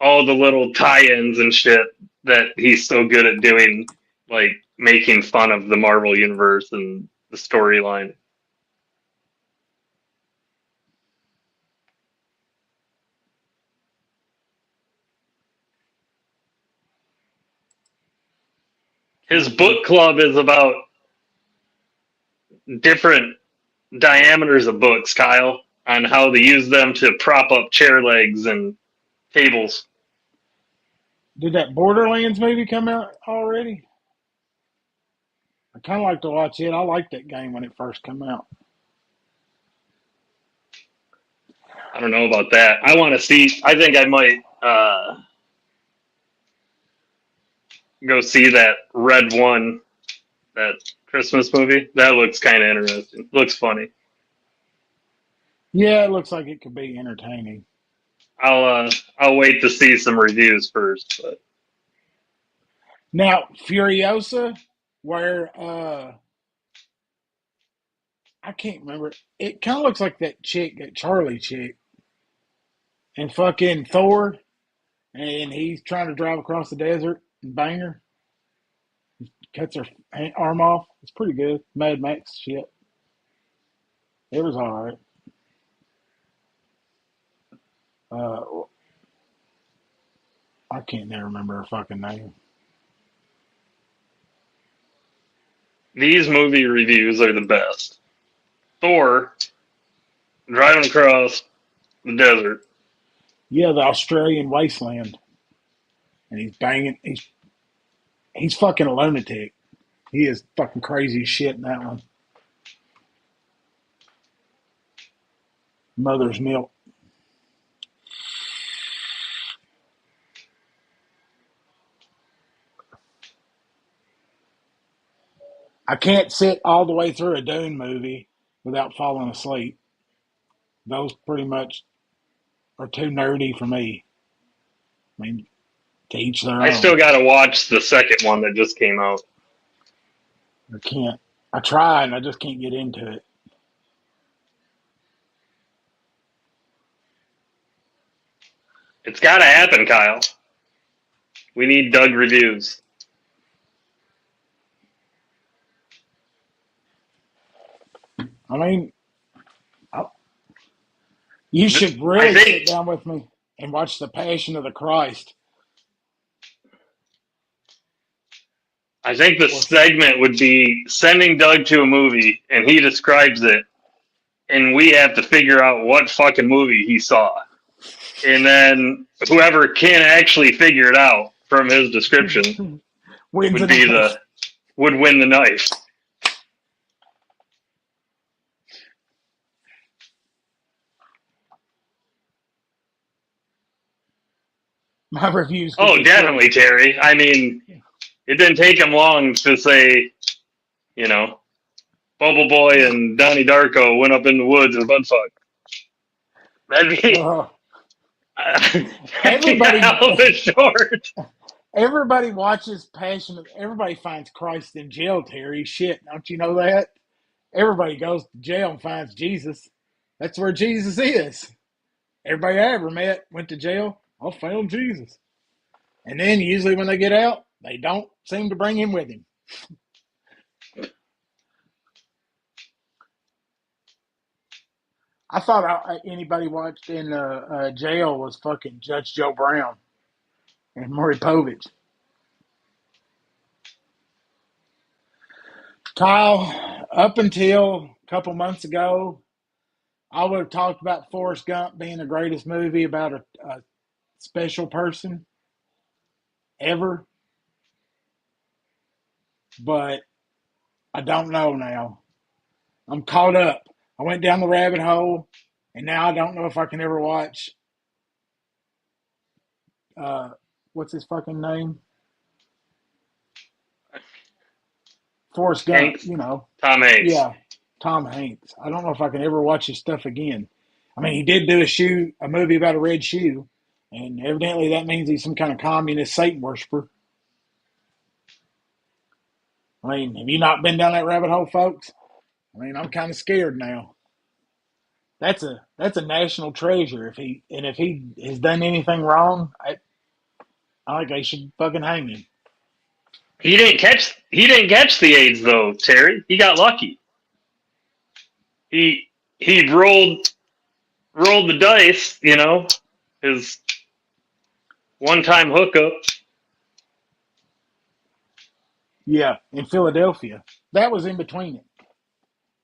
all the little tie-ins and shit that he's so good at doing, like making fun of the Marvel universe and the storyline. His book club is about different diameters of books, Kyle, on how to use them to prop up chair legs and tables. Did that Borderlands movie come out already? I kind of like to watch it. I liked that game when it first came out. I don't know about that. I want to see. I think I might go see that Red One, that Christmas movie. That looks kind of interesting. Looks funny. Yeah, it looks like it could be entertaining. I'll wait to see some reviews first. But Now, Furiosa, where I can't remember. It kind of looks like that chick, that Charlie chick, and fucking Thor, and he's trying to drive across the desert and bang her, cuts her arm off. It's pretty good. Mad Max shit. It was all right. Uh, I can't never remember her fucking name. these movie reviews are the best. Thor driving across the desert. Yeah, the Australian wasteland, and he's banging. He's fucking a lunatic. He is fucking crazy as shit in that one. Mother's milk. I can't sit all the way through a Dune movie without falling asleep. Those pretty much are too nerdy for me. I mean, to each their I still own. got to watch the second one that just came out. I can't. I try and I just can't get into it. It's got to happen, Kyle. We need Doug reviews. I mean, you should I really sit think down with me and watch The Passion of the Christ. I think the Or segment would be sending Doug to a movie and he describes it, and we have to figure out what fucking movie he saw. And then whoever can actually figure it out from his description wins would a be knife. would win the knife. My reviews could Oh, be short. definitely, Terry. I mean, it didn't take him long to say, you know, Bubble Boy and Donnie Darko went up in the woods and butt fuck. That'd be Uh, that'd be a everybody, hell of a short. everybody watches Passion. Everybody finds Christ in jail. Terry, shit, don't you know that? Everybody goes to jail and finds Jesus. That's where Jesus is. Everybody I ever met went to jail. I found Jesus. And then usually when they get out, they don't seem to bring him with him. I thought anybody watched in jail was fucking Judge Joe Brown and Maury Povich. Kyle, up until a couple months ago, I would have talked about Forrest Gump being the greatest movie about a special person ever, but I don't know now. I'm caught up. I went down the rabbit hole, and now I don't know if I can ever watch. Uh, what's his fucking name? Forrest Gump. Hanks, You know, Tom Hanks. yeah, Tom Hanks. I don't know if I can ever watch his stuff again. I mean, he did do a movie about a red shoe, and evidently that means he's some kind of communist Satan worshiper. I mean, have you not been down that rabbit hole, folks? I mean, I'm kind of scared now. That's a national treasure. If he has done anything wrong, I think they should fucking hang him. He didn't catch the AIDS though, Terry. He got lucky. He rolled the dice, his one time hookup. Yeah, in Philadelphia, that was in between it.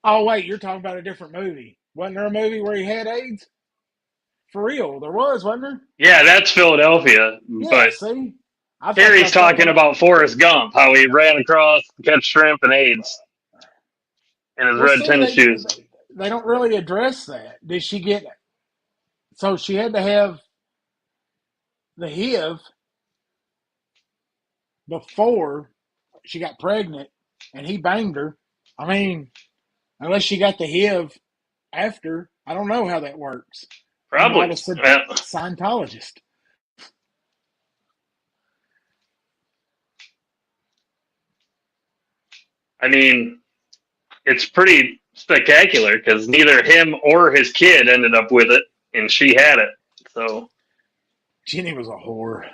Oh wait, you're talking about a different movie. Wasn't there a movie where he had AIDS? For real, there was, wasn't there? Yeah, that's Philadelphia. Yeah. But See, I thought Terry's y'all kept talking on. about Forrest Gump, how he ran across to catch shrimp and AIDS in his Well, red see, tennis shoes. they don't really address that. Did she get? So she had to have the HIV before she got pregnant, and he banged her. I mean, unless she got the HIV after, I don't know how that works. I'm not Probably. a Well, Scientologist. I mean, it's pretty spectacular because neither him or his kid ended up with it, and she had it. So Jenny was a whore.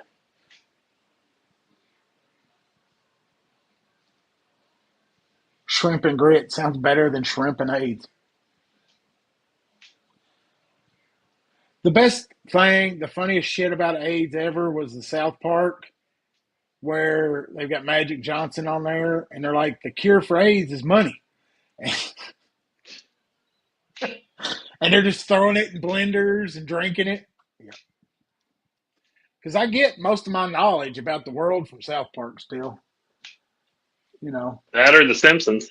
Shrimp and grit sounds better than shrimp and AIDS. The best thing, the funniest shit about AIDS ever was the South Park where they've got Magic Johnson on there, and they're like, the cure for AIDS is money. And they're just throwing it in blenders and drinking it. Because I get most of my knowledge about the world from South Park still, you know. that or The Simpsons.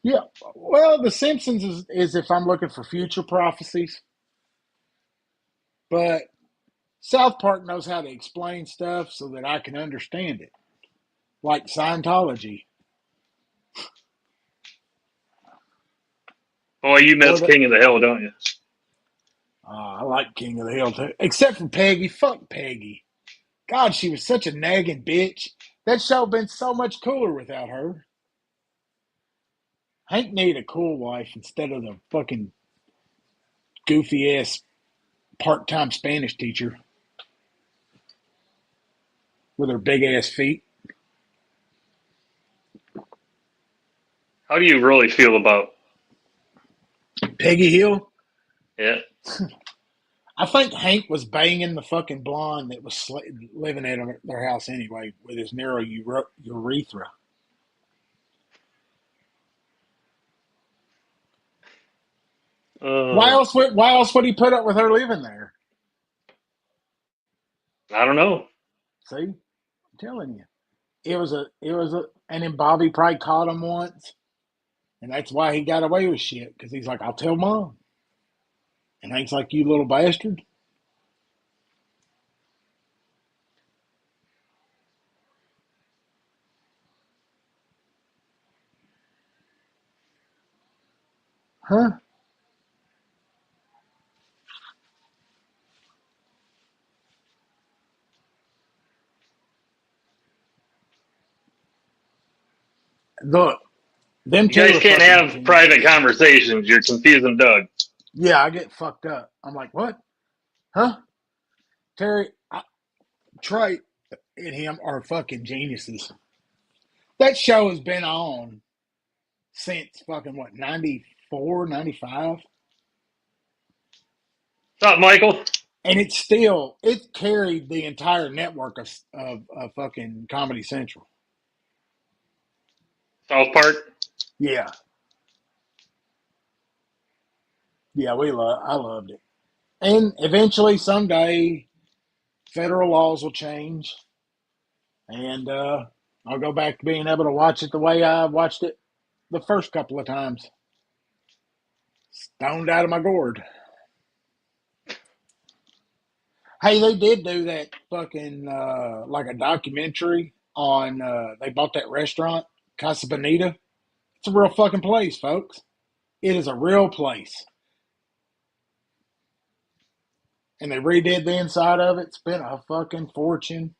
Yeah, well, The Simpsons is if I'm looking for future prophecies, but South Park knows how to explain stuff so that I can understand it, like Scientology Boy, you or miss the. King of the Hill, don't you? I like King of the Hill too, except for Peggy. Fuck Peggy. God, she was such a nagging bitch. That show been so much cooler without her. Hank needed a cool wife instead of the fucking goofy ass part time Spanish teacher with her big ass feet. How do you really feel about? Peggy Hill. Yeah, I think Hank was banging the fucking blonde that was living at their house anyway with his narrow urethra. Why uh, else? Why else would he put up with her living there? I don't know. See, I'm telling you, and then Bobby probably caught him once, and that's why he got away with shit because he's like, I'll tell mom, and Hank's like, you little bastard, huh? Look, Them You two guys are can't fucking have private geniuses. conversations. You're confusing Doug. Yeah, I get fucked up. I'm like, what? Huh? Terry, Trey, and him are fucking geniuses. That show has been on since fucking what, 94, 95, What's up, Michael? and it carried the entire network of fucking Comedy Central. South Park? Yeah. Yeah, I loved it. And eventually someday federal laws will change and I'll go back to being able to watch it the way I watched it the first couple of times. Stoned out of my gourd. Hey, they did do that fucking like a documentary on they bought that restaurant, Casa Bonita. It's a real fucking place, folks. It is a real place. And they redid the inside of it. Spent a fucking fortune.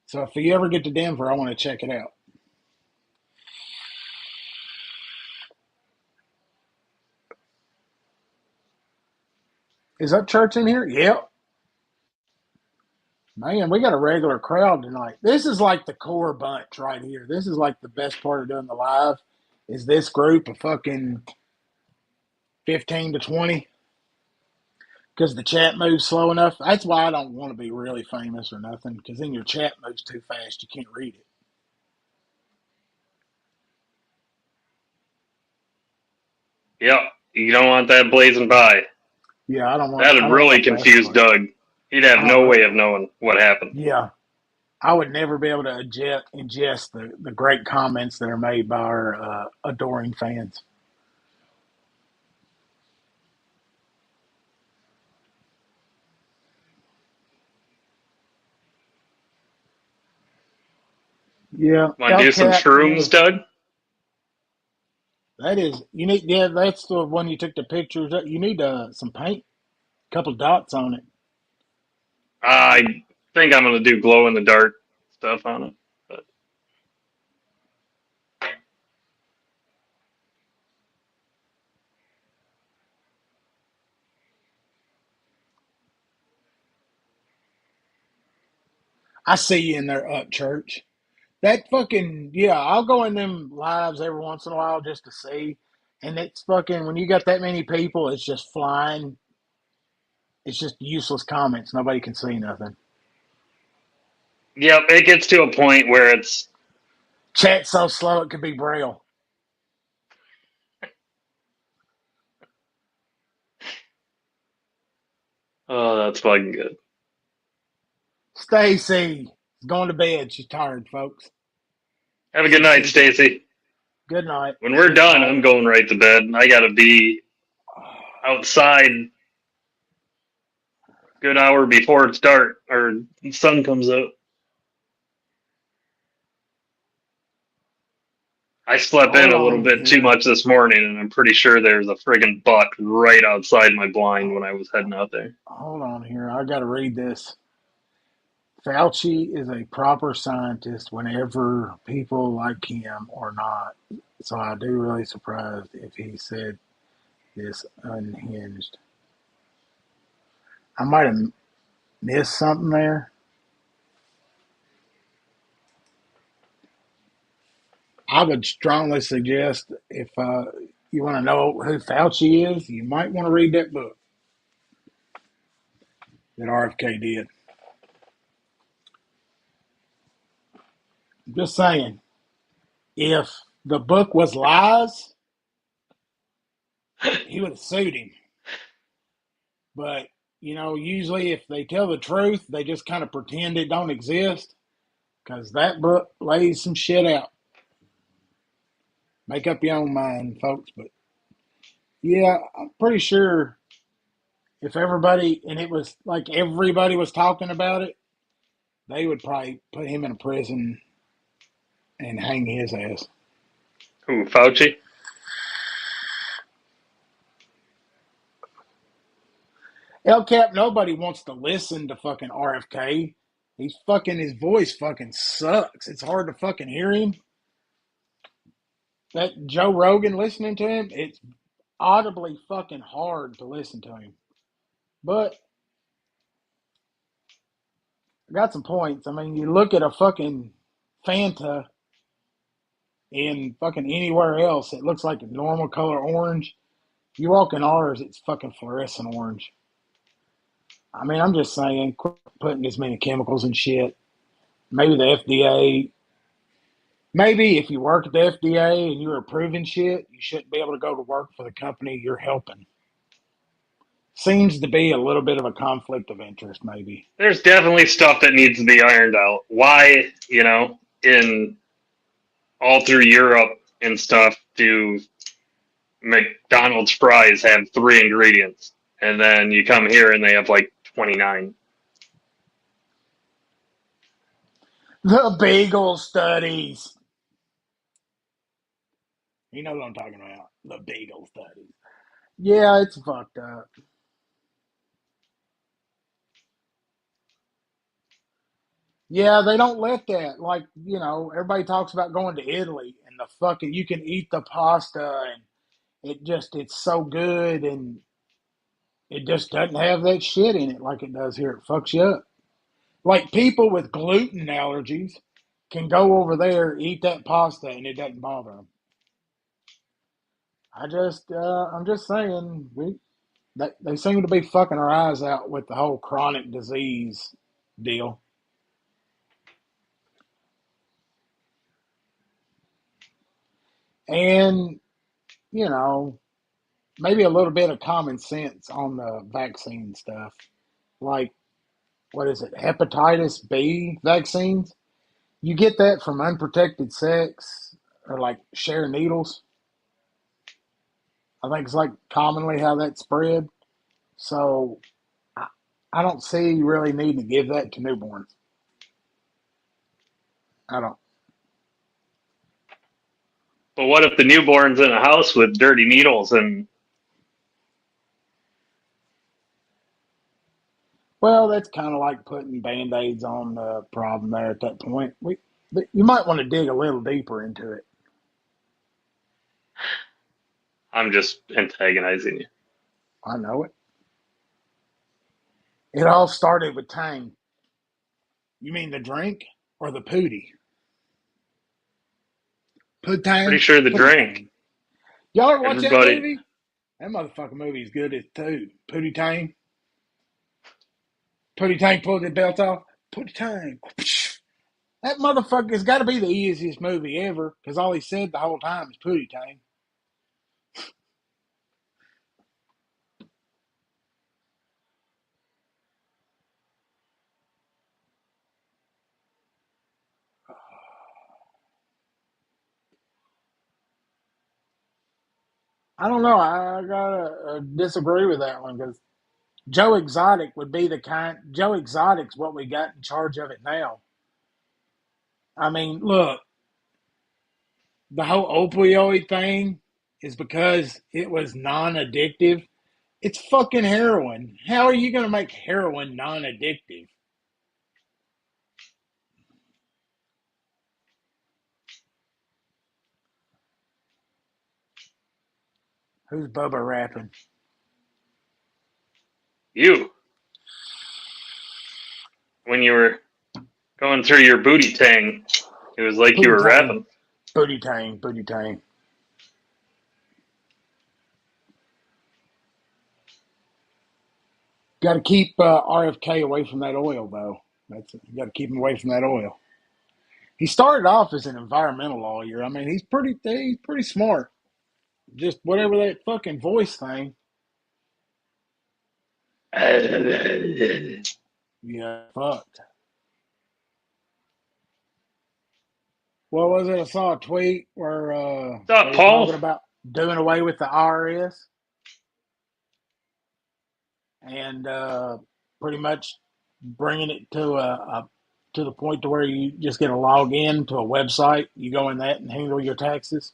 So if you ever get to Denver, I want to check it out. Is that church in here? Yep. Man, we got a regular crowd tonight. This is like the core bunch right here. This is like the best part of doing the live is this group of fucking 15 to 20 because the chat moves slow enough. That's why I don't want to be really famous or nothing because then your chat moves too fast. You can't read it. Yep. You don't want that blazing by. Yeah, That'd I don't want really a fast confuse play. Doug. He'd have I no re- way of knowing what happened. yeah, I would never be able to ingest the great comments that are made by our adoring fans. Yeah, Want to do some LCAP, shrooms, man. Doug? That is, you need, yeah, that's the one you took the pictures of. You need some paint, a couple dots on it. I think I'm gonna do glow in the dark stuff on it. But I see you in there, up church. That fucking, yeah, I'll go in them lives every once in a while just to see. And it's fucking, when you got that many people, it's just flying. It's just useless comments. Nobody can see nothing. yep, it gets to a point where it's Chat's so slow it could be braille. oh, that's fucking good. Stacy is going to bed. She's tired, folks. Have a good She night, said, Stacy. good night. When we're Sleep done, tight. I'm going right to bed. I gotta be outside a good hour before it's dark or the sun comes up. I slept in Hold a on little bit too here. much this morning, and I'm pretty sure there's a friggin' buck right outside my blind when I was heading out there. Hold on here. I got to read this. Fauci is a proper scientist whenever people like him or not. So I do really surprised if he said this unhinged. I might have missed something there. I would strongly suggest if you want to know who Fauci is, you might want to read that book that RFK did. I'm just saying, if the book was lies, he would have sued him. But, usually if they tell the truth, they just kind of pretend it don't exist because that book lays some shit out. Make up your own mind, folks. But yeah, I'm pretty sure if everybody, and it was like everybody was talking about it, they would probably put him in a prison and hang his ass. Who, Fauci? El Cap, nobody wants to listen to fucking RFK. His voice fucking sucks. It's hard to fucking hear him. that Joe Rogan, listening to him, it's audibly fucking hard to listen to him. But I got some points. I mean, you look at a fucking Fanta in fucking anywhere else, it looks like a normal color orange. You walk in ours, it's fucking fluorescent orange. I mean, I'm just saying, quit putting as many chemicals and shit. Maybe the FDA, maybe if you work at the FDA and you're approving shit, you shouldn't be able to go to work for the company you're helping. Seems to be a little bit of a conflict of interest, maybe. There's definitely stuff that needs to be ironed out. Why, in all through Europe and stuff, do McDonald's fries have 3 ingredients, and then you come here and they have like 29? The bagel studies. You know what I'm talking about. The bagel studies. Yeah, it's fucked up. Yeah, they don't let that. Like, everybody talks about going to Italy and the fucking, you can eat the pasta and it's so good and it just doesn't have that shit in it like it does here. It fucks you up. Like people with gluten allergies can go over there, eat that pasta, and it doesn't bother them. I'm just saying, they seem to be fucking our eyes out with the whole chronic disease deal. And, you know, maybe a little bit of common sense on the vaccine stuff. Like, what is it, hepatitis B vaccines? You get that from unprotected sex or like share needles. I think it's like commonly how that's spread. So I, I don't see you really needing to give that to newborns. I don't. But what if the newborn's in a house with dirty needles and Well, that's kind of like putting band-aids on the problem there at that point. You might want to dig a little deeper into it. I'm just antagonizing you? I know it. It all started with Tang. You mean the drink or the pootie? Pretty Poo-tang? sure the Pootie drink. tang. Y'all ever watch that Everybody, movie? That motherfucking movie is good as too. Pootie tang. Pootie tang pulled the belt off. Pootie tang. That motherfucker's got to be the easiest movie ever because all he said the whole time is Pootie tang. I don't know. I gotta disagree with that one because Joe Exotic would be the kind. Joe Exotic's what we got in charge of it now. I mean, look, the whole opioid thing is because it was non-addictive. It's fucking heroin. How are you going to make heroin non-addictive? Who's Bubba rapping? you, when you were going through your booty tang, it was like you Booty were tang, rapping. booty tang, booty tang. Got to keep RFK away from that oil, though. That's you got to keep him away from that oil. He started off as an environmental lawyer. I mean, he's pretty smart. Just whatever that fucking voice thing. Yeah, fucked. What was it? I saw a tweet where What's up, they were Paul? talking about doing away with the IRS and pretty much bringing it to the point to where you just get a log in to a website. You go in that and handle your taxes.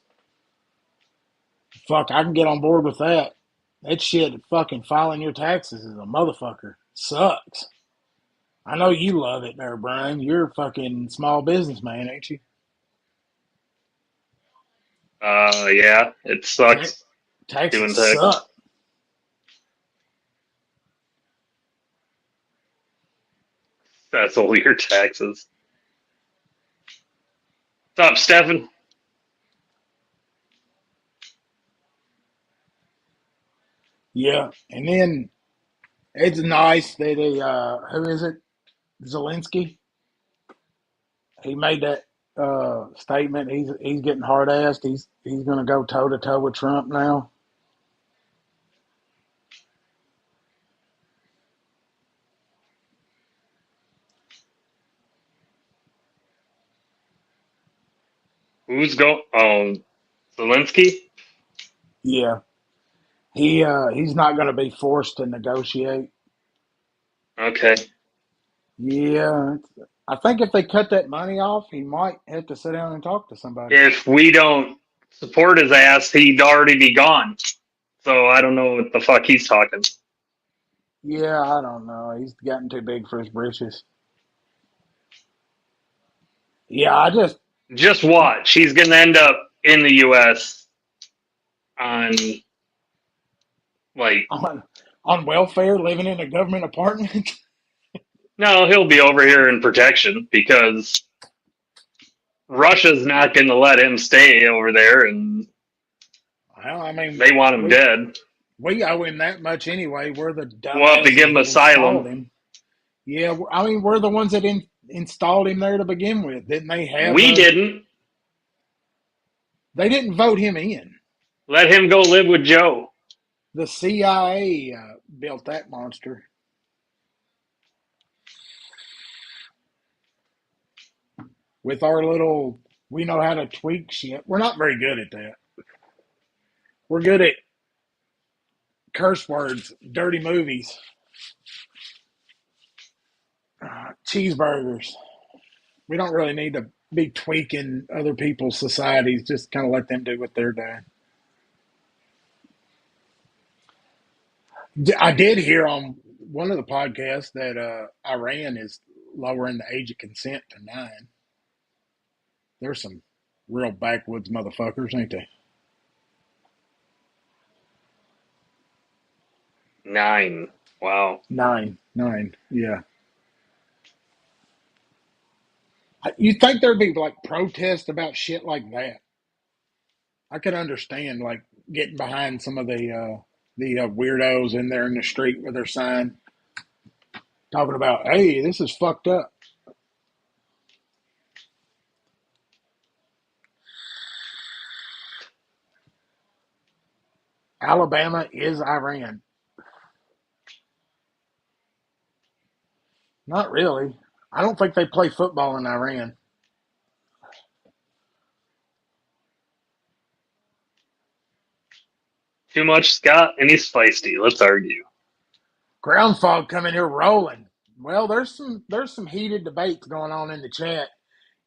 Fuck, I can get on board with that. That shit, fucking filing your taxes is a motherfucker. Sucks. I know you love it there, Brian. You're a fucking small businessman, ain't you? Yeah, it Ta- sucks Taxes doing taxes. suck. That's all your taxes. What's up, Stefan? Yeah, and then it's nice that who is it? Zelensky. He made that statement. He's getting hard assed. He's going to go toe to toe with Trump now. Who's go? Oh, Zelensky. Yeah, he's not going to be forced to negotiate. Okay. Yeah, I think if they cut that money off, he might have to sit down and talk to somebody. If we don't support his ass, he'd already be gone. So I don't know what the fuck he's talking. Yeah, I don't know. He's gotten too big for his britches. Yeah, I just Just watch. He's gonna end up in the U.S. on like on on welfare, living in a government apartment. no, he'll be over here in protection because Russia's not going to let him stay over there, and Well, I mean, they want him we dead. we owe him that much anyway. We're the We'll have to give dumbasses him that installed asylum. him. Yeah, I mean, we're the ones that installed him there to begin with. Didn't they have We a? didn't They didn't vote him in. let him go live with Joe. The CIA built that monster. With our little, we know how to tweak shit. We're not very good at that. We're good at curse words, dirty movies, cheeseburgers. We don't really need to be tweaking other people's societies. Just kind of let them do what they're doing. I did hear on one of the podcasts that Iran is lowering the age of consent to 9. There's some real backwoods motherfuckers, ain't they? 9. Wow. 9, 9, yeah. You think there'd be like protests about shit like that? I could understand like getting behind some of the weirdos in there in the street with their sign talking about, "Hey, this is fucked up." Alabama is Iran. Not really. I don't think they play football in Iran. Too much Scott, and he's feisty. Let's argue. Ground fog coming here rolling. Well, there's some heated debates going on in the chat.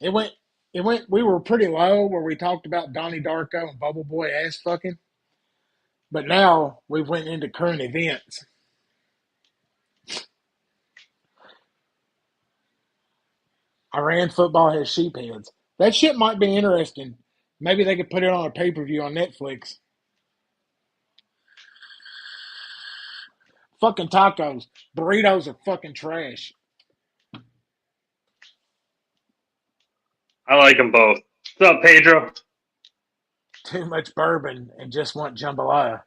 It went it went. We were pretty low where we talked about Donnie Darko and Bubble Boy ass fucking, but now we went into current events. Iran football has sheep heads. That shit might be interesting. Maybe they could put it on a pay per view on Netflix. Fucking tacos, burritos are fucking trash. I like them both. What's up, Pedro? Too much bourbon and just want jambalaya.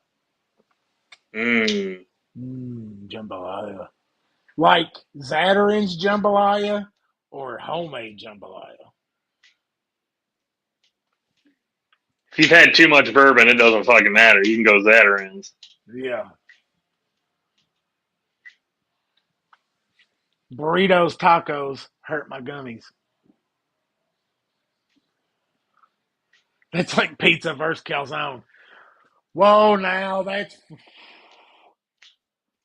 Mmm. Jambalaya. Like Zatarain's jambalaya or homemade jambalaya. If you've had too much bourbon, it doesn't fucking matter. You can go Zatarain's. Yeah. Burritos, tacos hurt my gummies. That's like pizza versus calzone. Whoa, now that's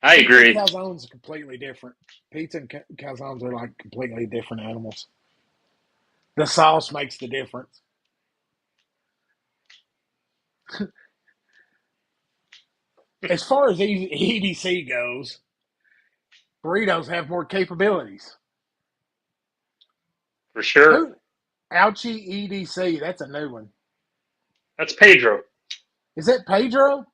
I pizza and agree. calzones are completely different. Pizza and calzones are like completely different animals. The sauce makes the difference. As far as EDC goes, burritos have more capabilities. For sure. Who? Ouchie EDC. That's a new one. That's Pedro. Is that Pedro?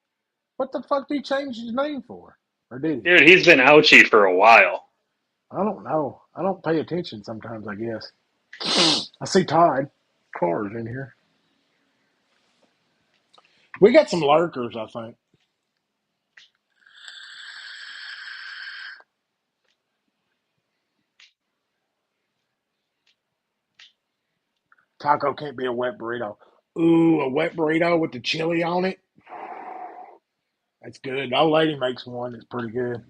What the fuck did he change his name for? Or did he? Dude, he's been ouchie for a while. I don't know. I don't pay attention sometimes, I guess. I see Todd cars in here. We got some lurkers, I think. Taco can't be a wet burrito. Ooh, a wet burrito with the chili on it. That's good. The old lady makes one that's pretty good.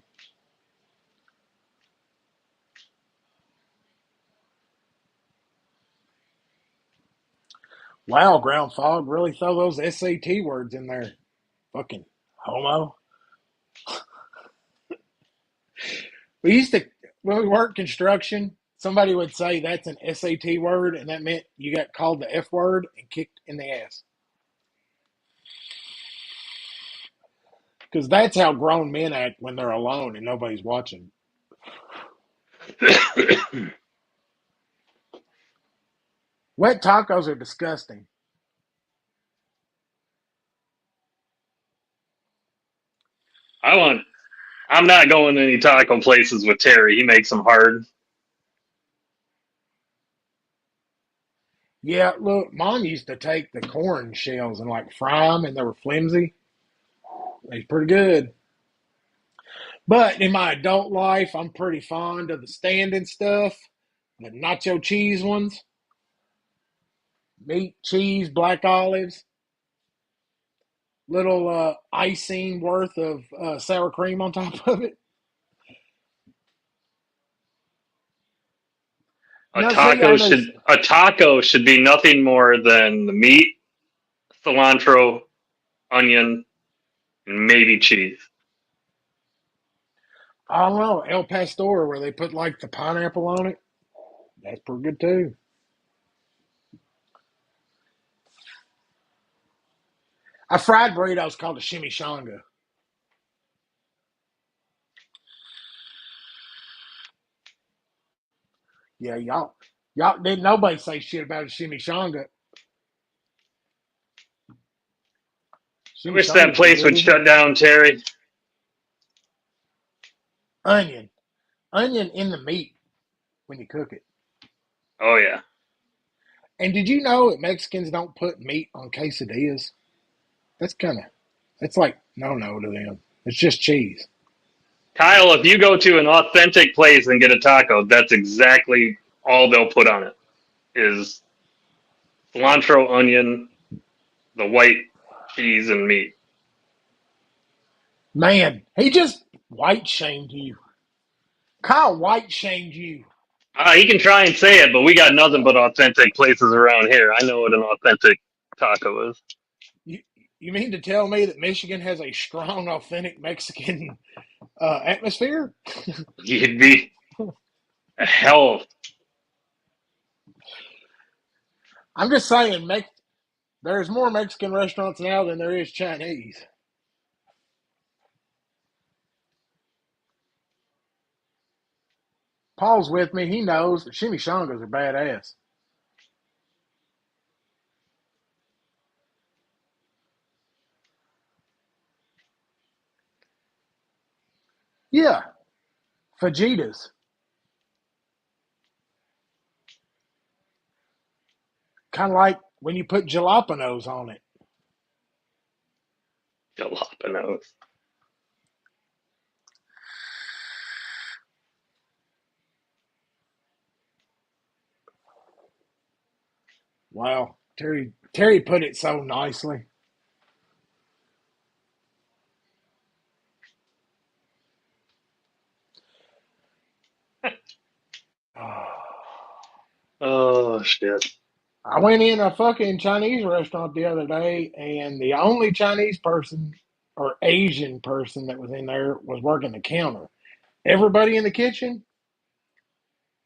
Wow, Ground Fog really throw those SAT words in there. Fucking homo. We used to, when we worked construction, somebody would say that's an SAT word, and that meant you got called the F word and kicked in the ass. Because that's how grown men act when they're alone and nobody's watching. Wet tacos are disgusting. I want. I'm not going to any taco places with Terry. He makes them hard. Yeah, look, Mom used to take the corn shells and like fry them, and they were flimsy. They are pretty good. But in my adult life, I'm pretty fond of the standing stuff, the nacho cheese ones, meat, cheese, black olives, little icing worth of sour cream on top of it. Now, see, I know. A taco should be nothing more than the meat, cilantro, onion, and maybe cheese. I don't know, El Pastor, where they put like the pineapple on it. That's pretty good too. A fried burrito is called a chimichanga. Yeah, y'all didn't nobody say shit about a chimichanga. I wish that Chimichanga's pretty place good, would isn't it? shut down, Terry. Onion, onion in the meat when you cook it. Oh yeah, And did you know that Mexicans don't put meat on quesadillas? That's kind of that's like no to them. It's just cheese. Kyle. If you go to an authentic place and get a taco, that's exactly all they'll put on it is cilantro, onion, the white cheese, and meat. Man, he just white shamed you. Kyle white shamed you. He can try and say it, but we got nothing but authentic places around here. I know what an authentic taco is. You you mean to tell me that Michigan has a strong, authentic Mexican atmosphere? You'd be a hell. I'm just saying, there's more Mexican restaurants now than there is Chinese. Paul's with me. He knows that chimichangas are badass. Yeah, fajitas. Kind of like when you put jalapenos on it. Jalapenos. Wow, Terry put it so nicely. Oh shit. I went in a fucking Chinese restaurant the other day, and the only Chinese person or Asian person that was in there was working the counter. Everybody in the kitchen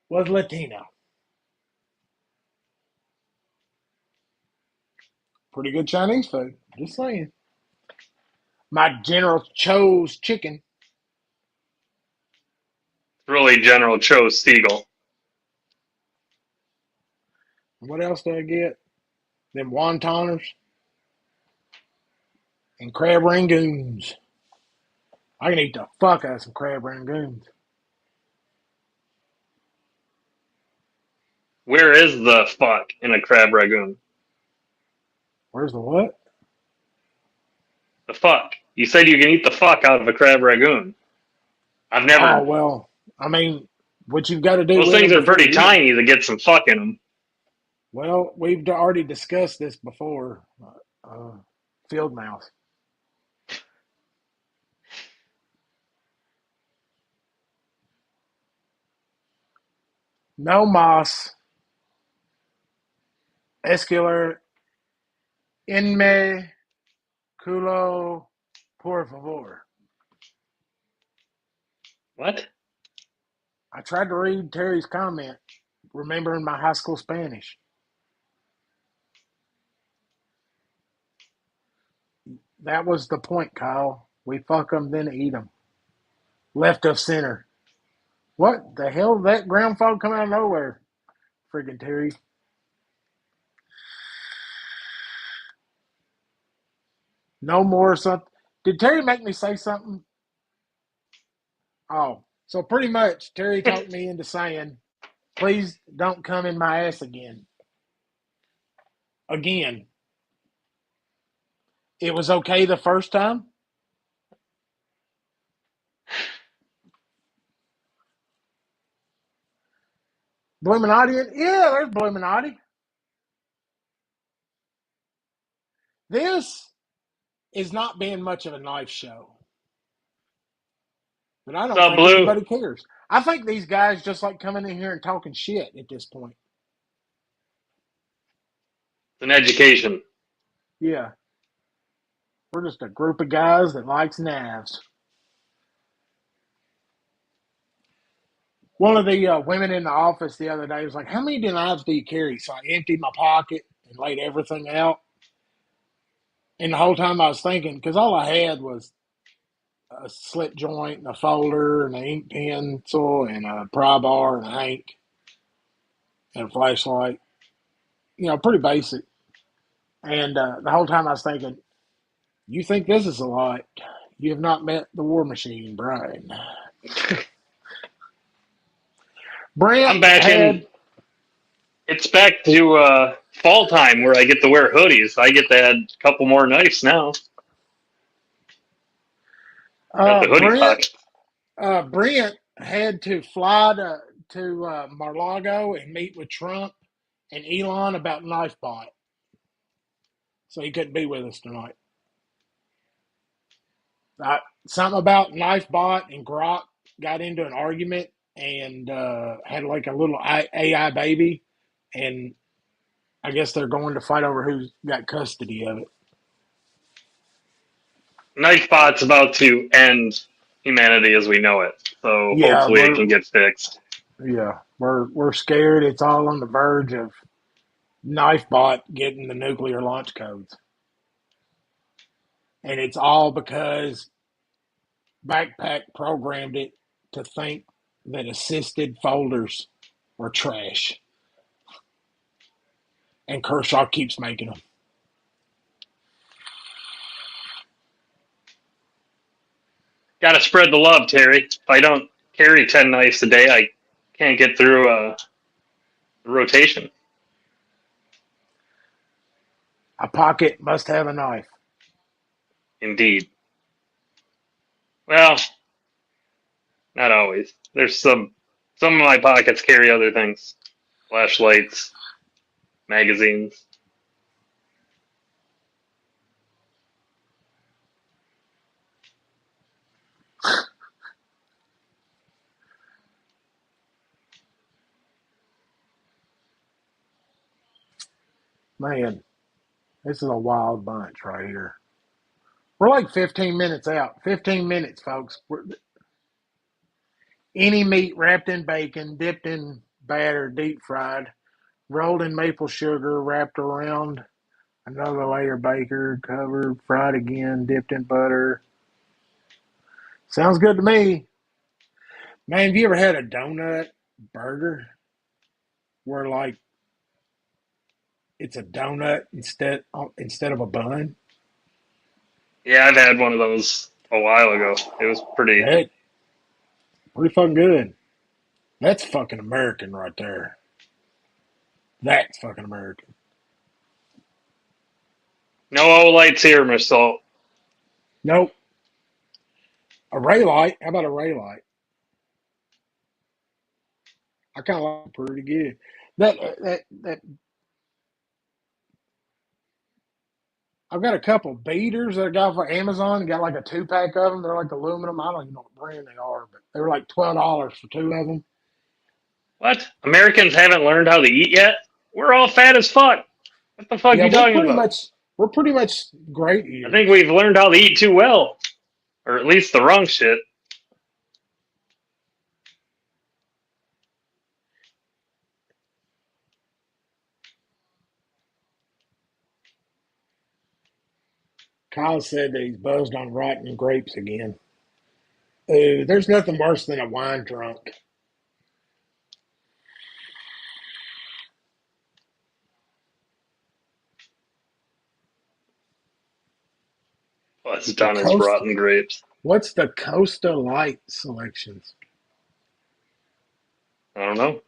was Latino. Pretty good Chinese food. Just saying. My General Cho's chicken. Really, General Cho Siegel. What else do I get? Them wontoners. And crab rangoons. I can eat the fuck out of some crab rangoons. Where is the fuck in a crab ragoon? Where's the what? The fuck. You said you can eat the fuck out of a crab ragoon. I've Oh never. well, I mean, what you've got to do Those with things them are before pretty you eat them. tiny to get some fuck in them. Well, we've already discussed this before. Field mouse. No mas escular en me culo por favor. What? I tried to read Terry's comment, remembering my high school Spanish. That was the point, Kyle. We fuck them, then eat them. Left of center. What the hell? That ground fog come out of nowhere. Friggin' Terry. No more something. Did Terry make me say something? Oh, so pretty much Terry talked me into saying, please don't come in my ass again. Again. It was okay the first time. Bluminati? Yeah, there's Bluminati. This is not being much of a knife show. But I don't What's up, think Blue? anybody cares. I think these guys just like coming in here and talking shit at this point. It's an education. Yeah. We're just a group of guys that likes knives. One of the women in the office the other day was like, how many knives do you carry? So I emptied my pocket and laid everything out. And the whole time I was thinking, because all I had was a slip joint and a folder and an ink pencil and a pry bar and a hank and a flashlight. You know, pretty basic. And the whole time I was thinking, you think this is a lot? You have not met the war machine, Brian. Brent I'm back in. had It's back to fall time where I get to wear hoodies. I get to add a couple more knives now. Got the hoodie Brent pocket. Brent had to fly to Mar-Lago and meet with Trump and Elon about KnifeBot, so he couldn't be with us tonight. Something about KnifeBot and Grok got into an argument and had like a little AI baby, and I guess they're going to fight over who's got custody of it. Knifebot's about to end humanity as we know it, so Yeah, hopefully it can get fixed. we're scared. It's all on the verge of KnifeBot getting the nuclear launch codes, and it's all because Backpack programmed it to think that assisted folders were trash, and Kershaw keeps making them. Got to spread the love, Terry. If I don't carry 10 knives a day, I can't get through the rotation. A pocket must have a knife. Indeed. Well, not always. There's some of my pockets carry other things. Flashlights, magazines. Man, this is a wild bunch right here. We're like 15 minutes out. 15 minutes, folks. Any meat wrapped in bacon, dipped in batter, deep fried, rolled in maple sugar, wrapped around another layer baker, covered, fried again, dipped in butter. Sounds good to me. Man, have you ever had a donut burger where like it's a donut instead of a bun? Yeah, I've had one of those a while ago. It was pretty. That pretty fucking good. That's fucking American right there. That's fucking American. No old lights here, Miss Salt. Nope. A ray light. How about a ray light? I kind of like it pretty good. That I've got a couple beaters that I got for Amazon. Got like a 2 pack of them. They're like aluminum. I don't even know what brand they are, but they were like $12 for two of them. What? Americans haven't learned how to eat yet? We're all fat as fuck. What the fuck are Yeah, you talking about? we're pretty much great I think eaters. we've learned how to eat too well, or at least the wrong shit. Kyle said that he's buzzed on rotten grapes again. Ooh, there's nothing worse than a wine drunk. What's The done is Coast, rotten grapes. what's the Costa Light selections? I don't know.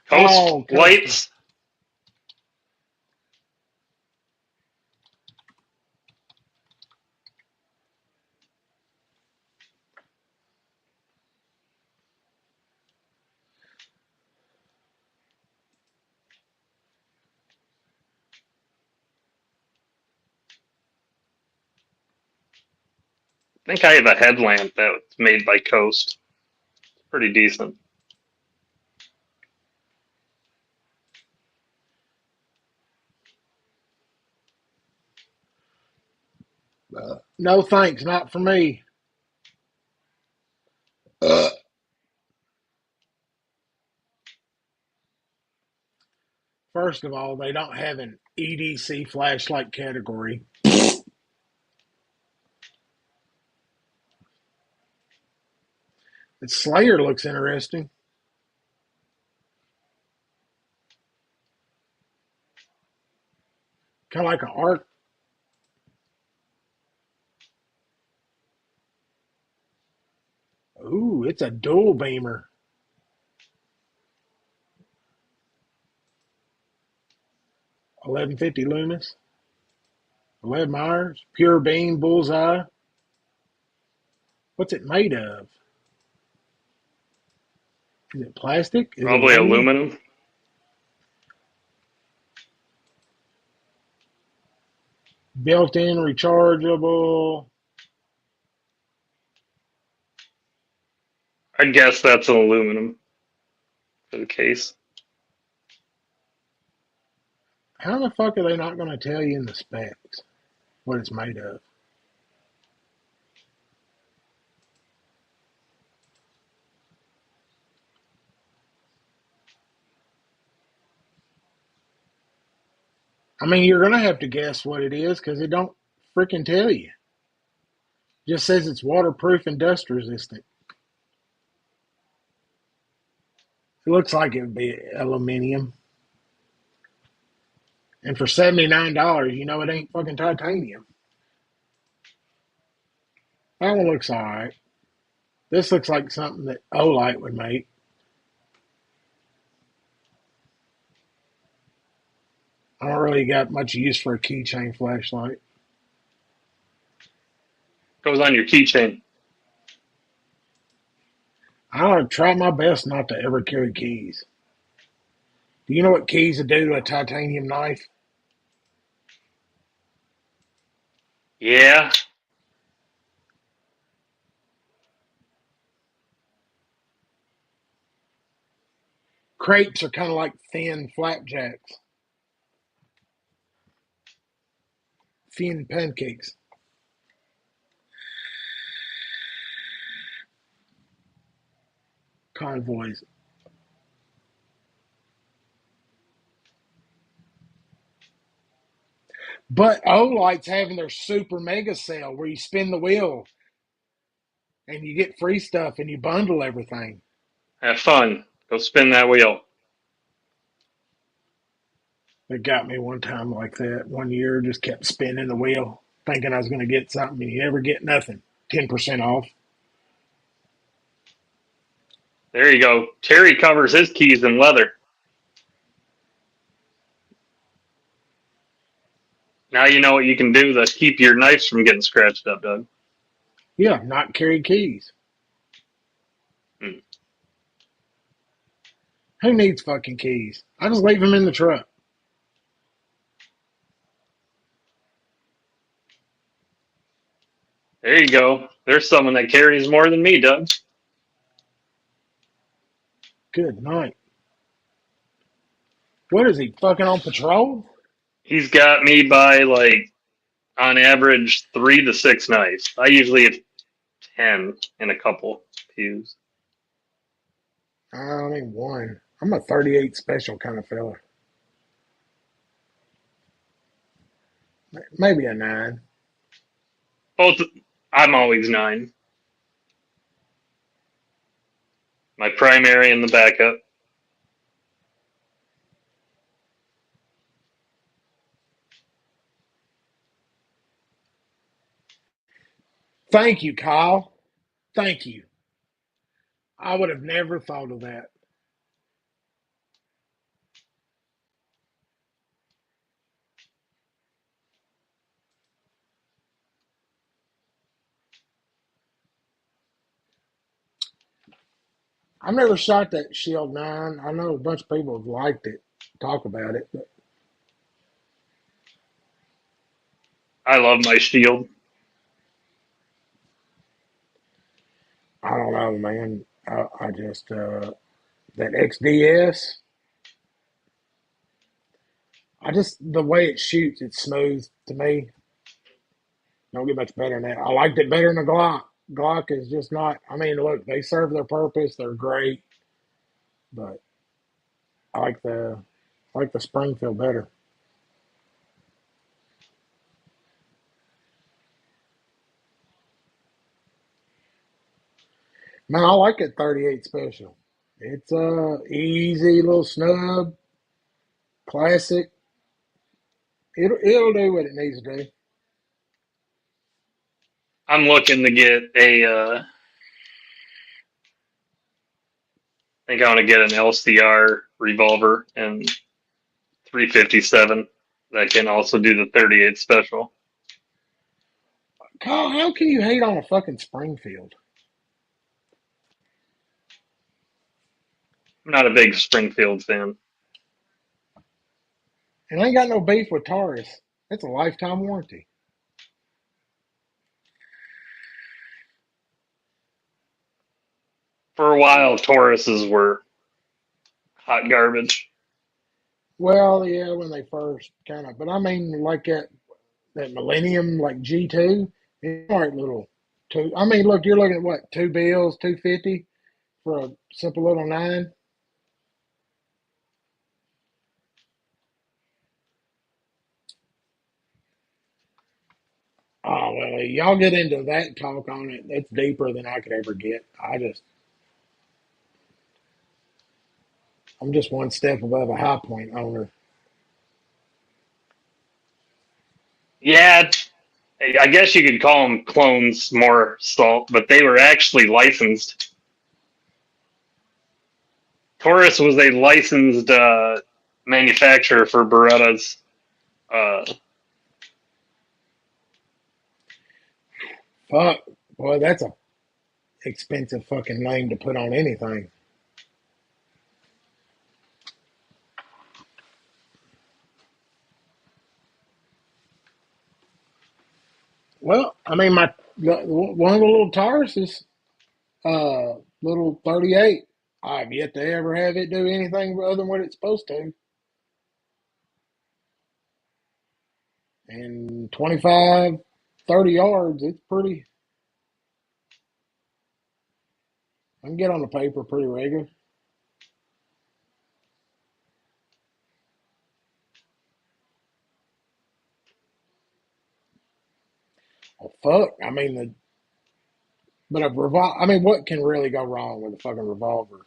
Coast Oh, Costa. lights. I think I have a headlamp that's made by Coast. Pretty decent. No thanks, not for me. Uh, First of all, they don't have an EDC flashlight category. The Slayer looks interesting. Kind of like an arc. Ooh, it's a dual beamer. 1150 Loomis. Lead Myers. Pure beam bullseye. What's it made of? Is it plastic? Is it Probably aluminum? aluminum. Built in, rechargeable. I guess that's an aluminum for the case. How the fuck are they not going to tell you in the specs what it's made of? I mean, you're going to have to guess what it is because it don't freaking tell you. It just says it's waterproof and dust resistant. It looks like it would be aluminium. And for $79, you know it ain't fucking titanium. That one looks all right. This looks like something that Olight would make. I don't really got much use for a keychain flashlight. Goes on your keychain. I'll try my best not to ever carry keys. Do you know what keys would do to a titanium knife? Yeah, Crepes are kind of like thin flapjacks, thin pancakes, convoys. But Olight's having their super mega sale where you spin the wheel and you get free stuff and you bundle everything. have fun. Go spin that wheel. It got me one time like that. One year, just kept spinning the wheel, thinking I was going to get something. And you never get nothing. 10% off. There you go. Terry covers his keys in leather. Now you know what you can do to keep your knives from getting scratched up, Doug. Yeah, not carry keys. Hmm. Who needs fucking keys? I just leave them in the truck. There you go. There's someone that carries more than me, Doug. Good night. What is he, fucking on patrol? He's got me by like on average 3 to 6 knives. I usually have 10 in a couple pews. I mean, one. I'm a 38 special kind of fella. Maybe a 9. Both. I'm always 9. My primary and the backup. Thank you, Kyle. Thank you. I would have never thought of that. I've never shot that Shield 9. I know a bunch of people have liked it, talk about it, but I love my shield. I don't know, man. I just, that XDS, the way it shoots, it's smooth to me. Don't get much better than that. I liked it better than the Glock. Glock is just not, I mean, look, they serve their purpose. They're great, but I like the Springfield better. Man, I like it 38 special. It's easy little snub, classic. It'll do what it needs to do. I'm looking to get a. I think I want to get an LCR revolver and 357 that can also do the 38 special. Kyle, how can you hate on a fucking Springfield? I'm not a big Springfield fan. And I ain't got no beef with Taurus. It's a lifetime warranty. For a while, Tauruses were hot garbage. Well, yeah, when they first kind of, but I mean, like that Millennium, like G2, it's all right little two. I mean, look, you're looking at what, two bills, 250 for a simple little 9. Oh, well, y'all get into that talk on it. That's deeper than I could ever get. I'm just one step above a high point owner. Yeah, I guess you could call them clones more salt, but they were actually licensed. Taurus was a licensed manufacturer for Berettas. Uh, Fuck, boy, that's a expensive fucking name to put on anything. Well, I mean, one of the little Tauruses, little 38. I've yet to ever have it do anything other than what it's supposed to. And 25, 30 yards, it's pretty. I can get on the paper pretty regular. Oh, fuck. I mean, but a revolver. I mean, what can really go wrong with a fucking revolver?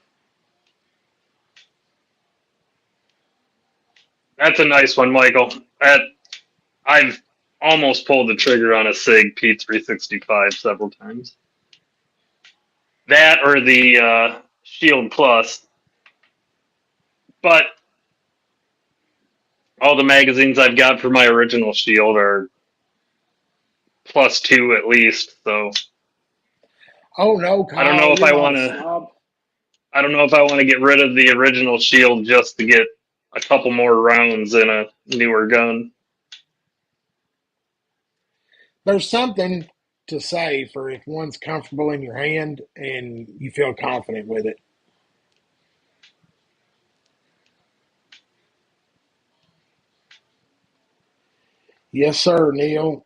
That's a nice one, Michael. I've almost pulled the trigger on a Sig P365 several times. That or the Shield Plus, but all the magazines I've got for my original Shield are +2 at least. So Oh no, I don't know Kyle, if you're I not want a to. snob. I don't know if I want to get rid of the original Shield just to get a couple more rounds in a newer gun. There's something to say for if one's comfortable in your hand and you feel confident with it. Yes, sir, Neil.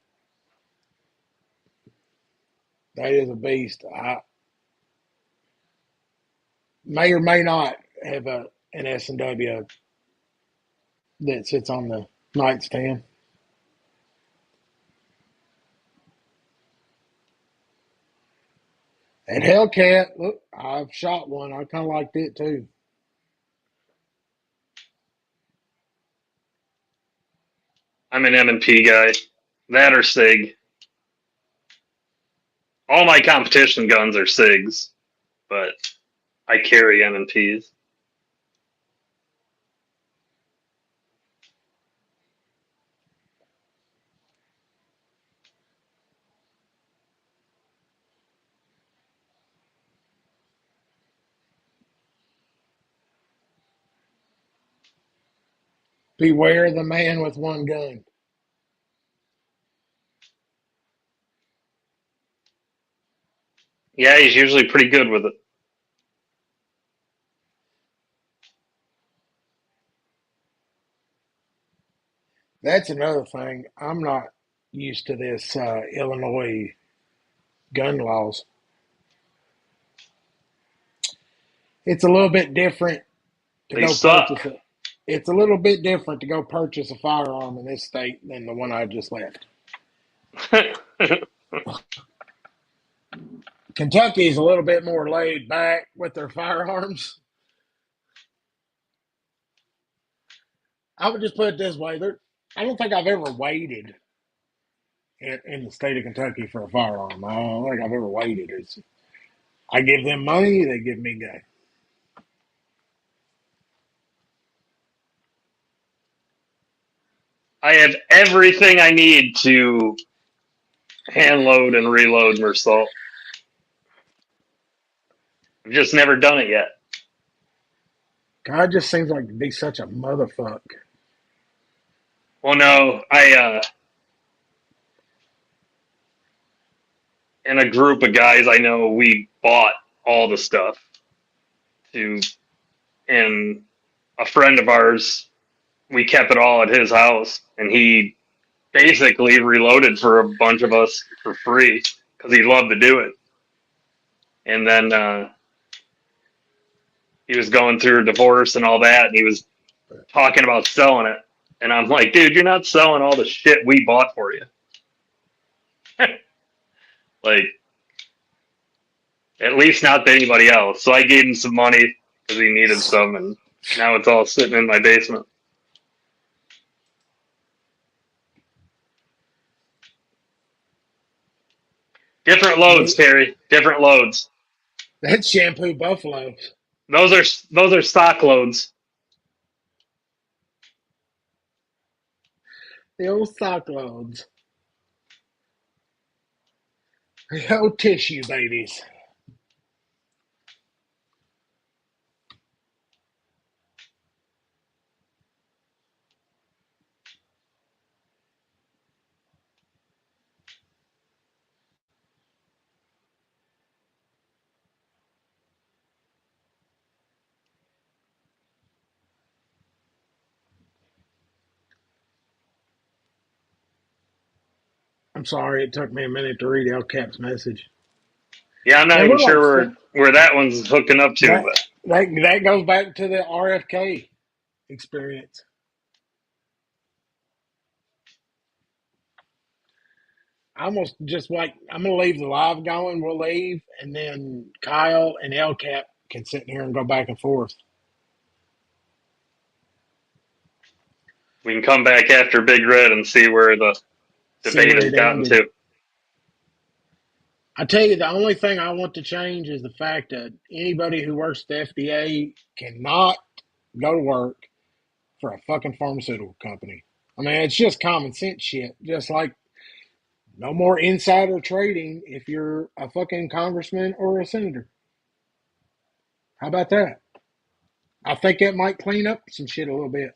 That is a beast. I may or may not have an S&W that sits on the nightstand. And Hellcat, look, I've shot one. I kind of liked it too. I'm an M&P guy. That or Sig. All my competition guns are Sigs, but I carry M&Ps. Beware the man with one gun. Yeah, he's usually pretty good with it. That's another thing. I'm not used to this Illinois gun laws. It's a little bit different to They go suck. purchase it. It's a little bit different to go purchase a firearm in this state than the one I just left. Kentucky is a little bit more laid back with their firearms. I would just put it this way: I don't think I've ever waited in the state of Kentucky for a firearm. I don't think I've ever waited. I give them money, they give me gun. I have everything I need to hand load and reload Mersault. I've just never done it yet. God just seems like to be such a motherfucker. Well, no, in a group of guys I know, we bought all the stuff to, and a friend of ours, we kept it all at his house, and he basically reloaded for a bunch of us for free because he loved to do it. And then he was going through a divorce and all that, and he was talking about selling it. And I'm like, dude, you're not selling all the shit we bought for you. Like, at least not to anybody else. So I gave him some money because he needed some, and now it's all sitting in my basement. Different loads, Terry. Different loads. That's shampoo buffaloes. Those are stock loads. The old sock loads. The old tissue babies. I'm sorry, it took me a minute to read El Cap's message. Yeah, I'm not And even we're like sure where that one's hooking up to, that. but That goes back to the RFK experience. I almost just like I'm gonna leave the live going. We'll leave, and then Kyle and El Cap can sit in here and go back and forth. We can come back after Big Red and see where the See debate where has it gotten ended. to. I tell you, the only thing I want to change is the fact that anybody who works at the FDA cannot go to work for a fucking pharmaceutical company. I mean, it's just common sense shit. Just like no more insider trading if you're a fucking congressman or a senator. How about that? I think that might clean up some shit a little bit.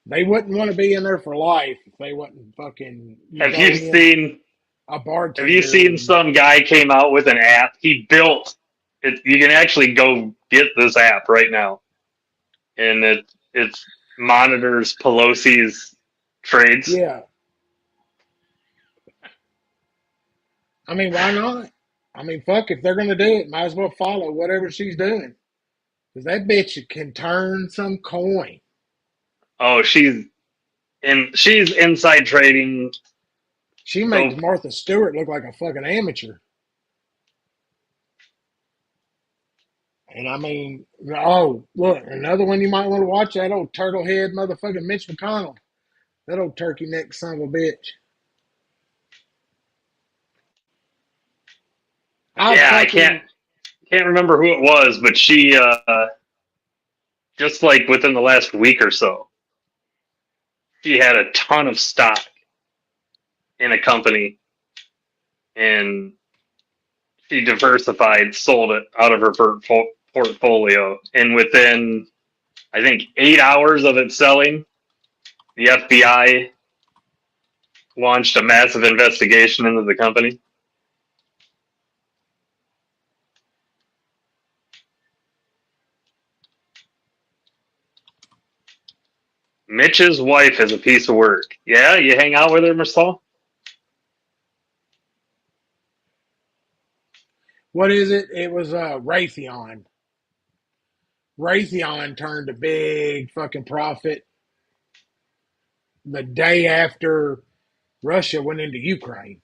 They wouldn't want to be in there for life if they wasn't fucking. You Have go you in seen a Have you bartender seen and some guy came out with an app? He built it. You can actually go get this app right now, and it monitors Pelosi's trades. yeah. I mean, why not? I mean, fuck, if they're gonna do it, might as well follow whatever she's doing because that bitch can turn some coin. Oh, she's inside trading. She makes So Martha Stewart look like a fucking amateur. And I mean, oh look, another one you might want to watch, that old turtle head motherfucking Mitch McConnell. That old turkey neck son of a bitch. I yeah, I can't fucking can't remember who it was, but she just like within the last week or so, she had a ton of stock in a company, and she diversified, sold it out of her portfolio, and within I think 8 hours of it selling, the FBI launched a massive investigation into the company. Mitch's wife is a piece of work. Yeah, you hang out with her, Marcel? what is it? It was Raytheon. Raytheon turned a big fucking profit the day after Russia went into Ukraine.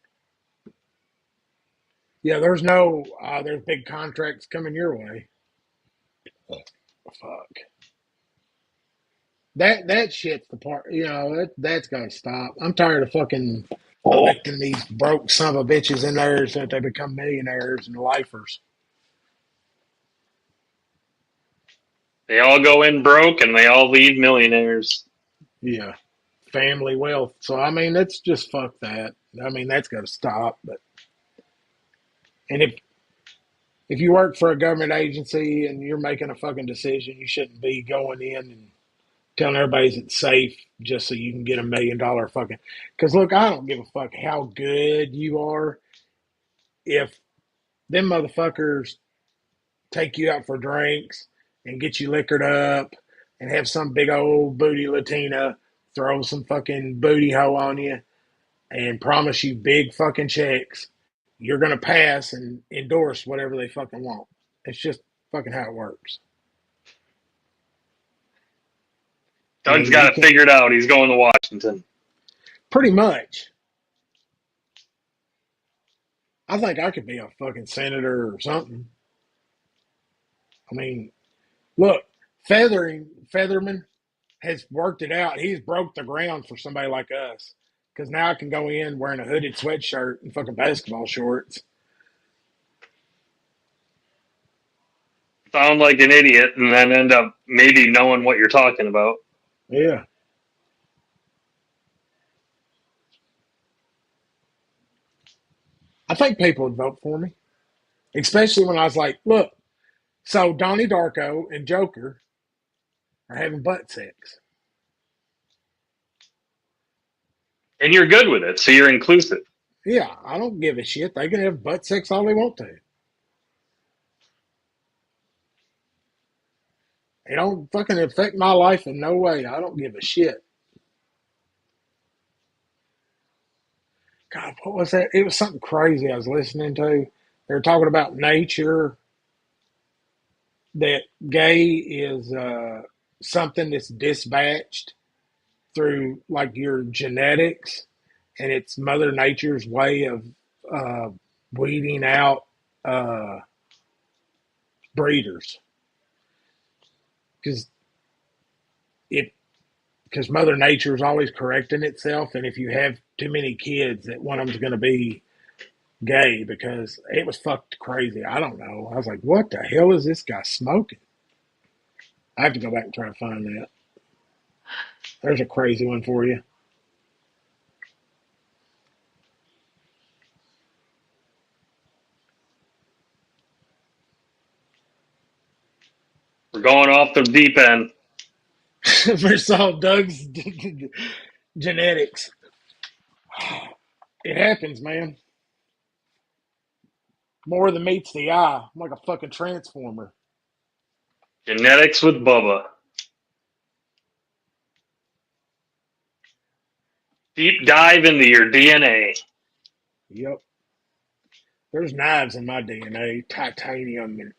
Yeah, there's big contracts coming your way. Fuck. That shit's the part, that's got to stop. I'm tired of fucking electing these broke son of a bitches in there so that they become millionaires and lifers. They all go in broke and they all leave millionaires. Yeah, family wealth. So I mean, that's just fuck that. I mean, that's got to stop. But and if you work for a government agency and you're making a fucking decision, you shouldn't be going in and telling everybody it's safe just so you can get $1 million fucking. Because look, I don't give a fuck how good you are if them motherfuckers take you out for drinks and get you liquored up and have some big old booty Latina throw some fucking booty hole on you and promise you big fucking checks. You're gonna pass and endorse whatever they fucking want. It's just fucking how it works. I Doug's mean, you got it can figured out. He's going to Washington. pretty much. I think I could be a fucking senator or something. I mean, look, Featherman has worked it out. He's broke the ground for somebody like us. Because now I can go in wearing a hooded sweatshirt and fucking basketball shorts. Sound like an idiot and then end up maybe knowing what you're talking about. Yeah. I think people would vote for me. Especially when I was like, look, so Donnie Darko and Joker are having butt sex. And you're good with it, so you're inclusive. Yeah, I don't give a shit. They can have butt sex all they want to. It don't fucking affect my life in no way. I don't give a shit. God, what was that? It was something crazy I was listening to. They were talking about nature, that gay is something that's dispatched through like your genetics, and it's Mother Nature's way of uh, weeding out uh, breeders. Because if because Mother Nature is always correcting itself, and if you have too many kids, that one of them's going to be gay because it was fucked crazy. I don't know. I was like, what the hell is this guy smoking? I have to go back and try to find that. There's a crazy one for you. We're going off the deep end. We saw Doug's genetics. It happens, man. More than meets the eye. I'm like a fucking transformer. Genetics with Bubba. Deep dive into your DNA. Yep. There's knives in my DNA. Titanium and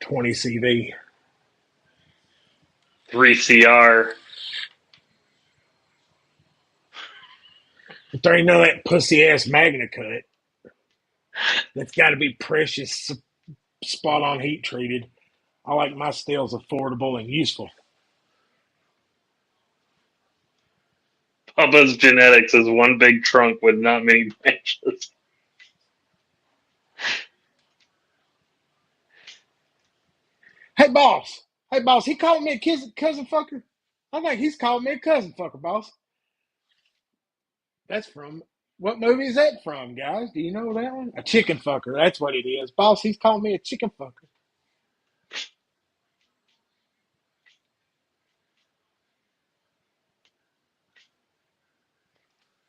20 CV. 3CR. But there ain't none of that pussy ass Magna cut. That's got to be precious, spot on heat treated. I like my steels affordable and useful. Bubba's genetics is one big trunk with not many branches. Hey, boss. Hey, boss. He called me a cousin fucker. I think he's called me a cousin fucker, boss. That's from what movie is that from, guys? Do you know that one? A chicken fucker. That's what it is, boss. He's called me a chicken fucker.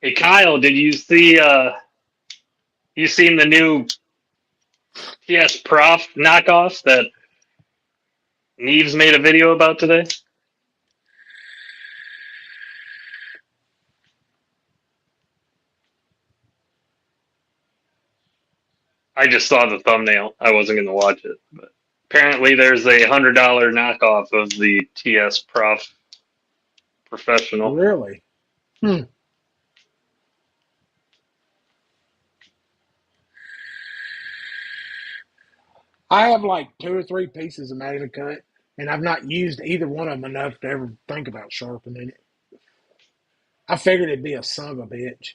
Hey Kyle, did you see you seen the new TS Prof knockoffs that Neves made a video about today? I just saw the thumbnail. I wasn't going to watch it, but apparently there's a $100 knockoff of the TS Prof Professional. Really? Hmm. I have like two or three pieces of Magna Cut, and I've not used either one of them enough to ever think about sharpening it. I figured it'd be a son of a bitch.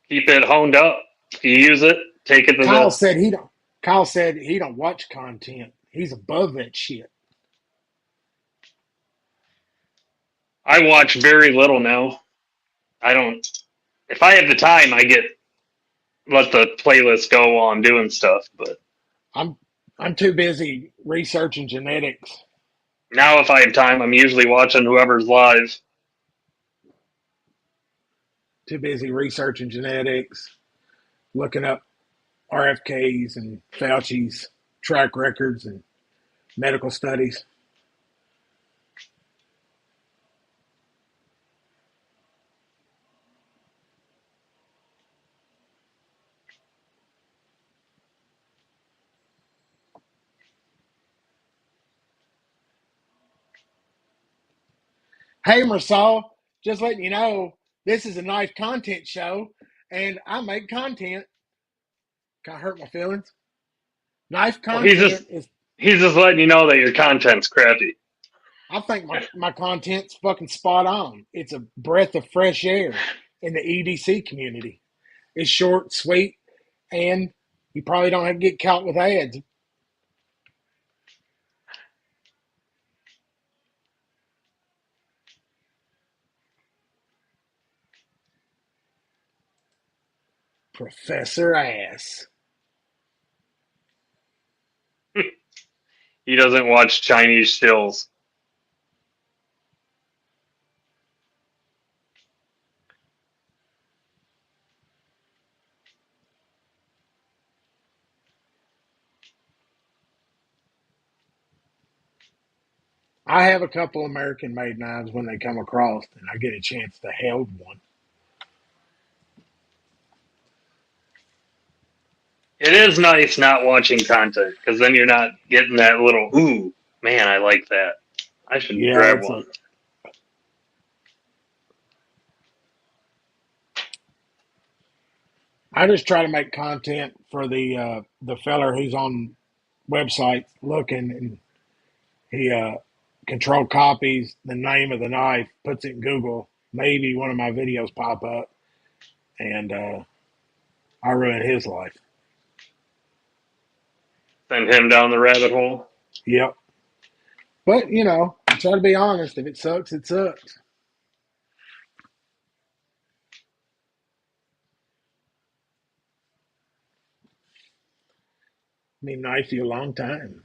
Keep it honed up. If you use it, take it to Kyle the. said he don't. Kyle said he don't watch content. He's above that shit. I watch very little now. I don't. If I have the time, I get let the playlist go while I'm doing stuff. But I'm I'm too busy researching genetics. now, if I have time, I'm usually watching whoever's live. Too busy researching genetics, looking up RFKs and Fauci's track records and medical studies. Hey, Marsal, just letting you know, this is a knife content show, and I make content. Can I hurt my feelings? Knife Well, content is. he's just letting you know that your content's crappy. I think my content's fucking spot on. It's a breath of fresh air in the EDC community. It's short, sweet, and you probably don't have to get caught with ads. Professor Ass. He doesn't watch Chinese stills. I have a couple American made knives when they come across and I get a chance to held one. It is nice not watching content because then you're not getting that little ooh man, I like that. I should Yeah, grab it's one. like I just try to make content for the feller who's on websites looking, and he control copies the name of the knife, puts it in Google. Maybe one of my videos pop up, and I ruin his life. Send him down the rabbit hole. Yep. But I try to be honest. If it sucks, it sucks. I mean, knife you a long time.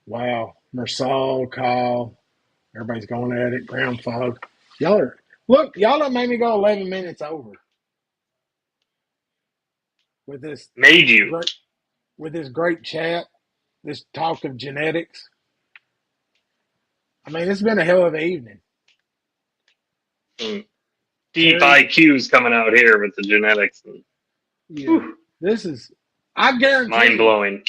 Wow. Mersal, call. Everybody's going at it. Ground fog. Y'all done made me go 11 minutes over with this Made you. great with this great chat, this talk of genetics. I mean, it's been a hell of an evening. Some deep Terry, IQs coming out here with the genetics. yeah. This is I Mind guarantee blowing.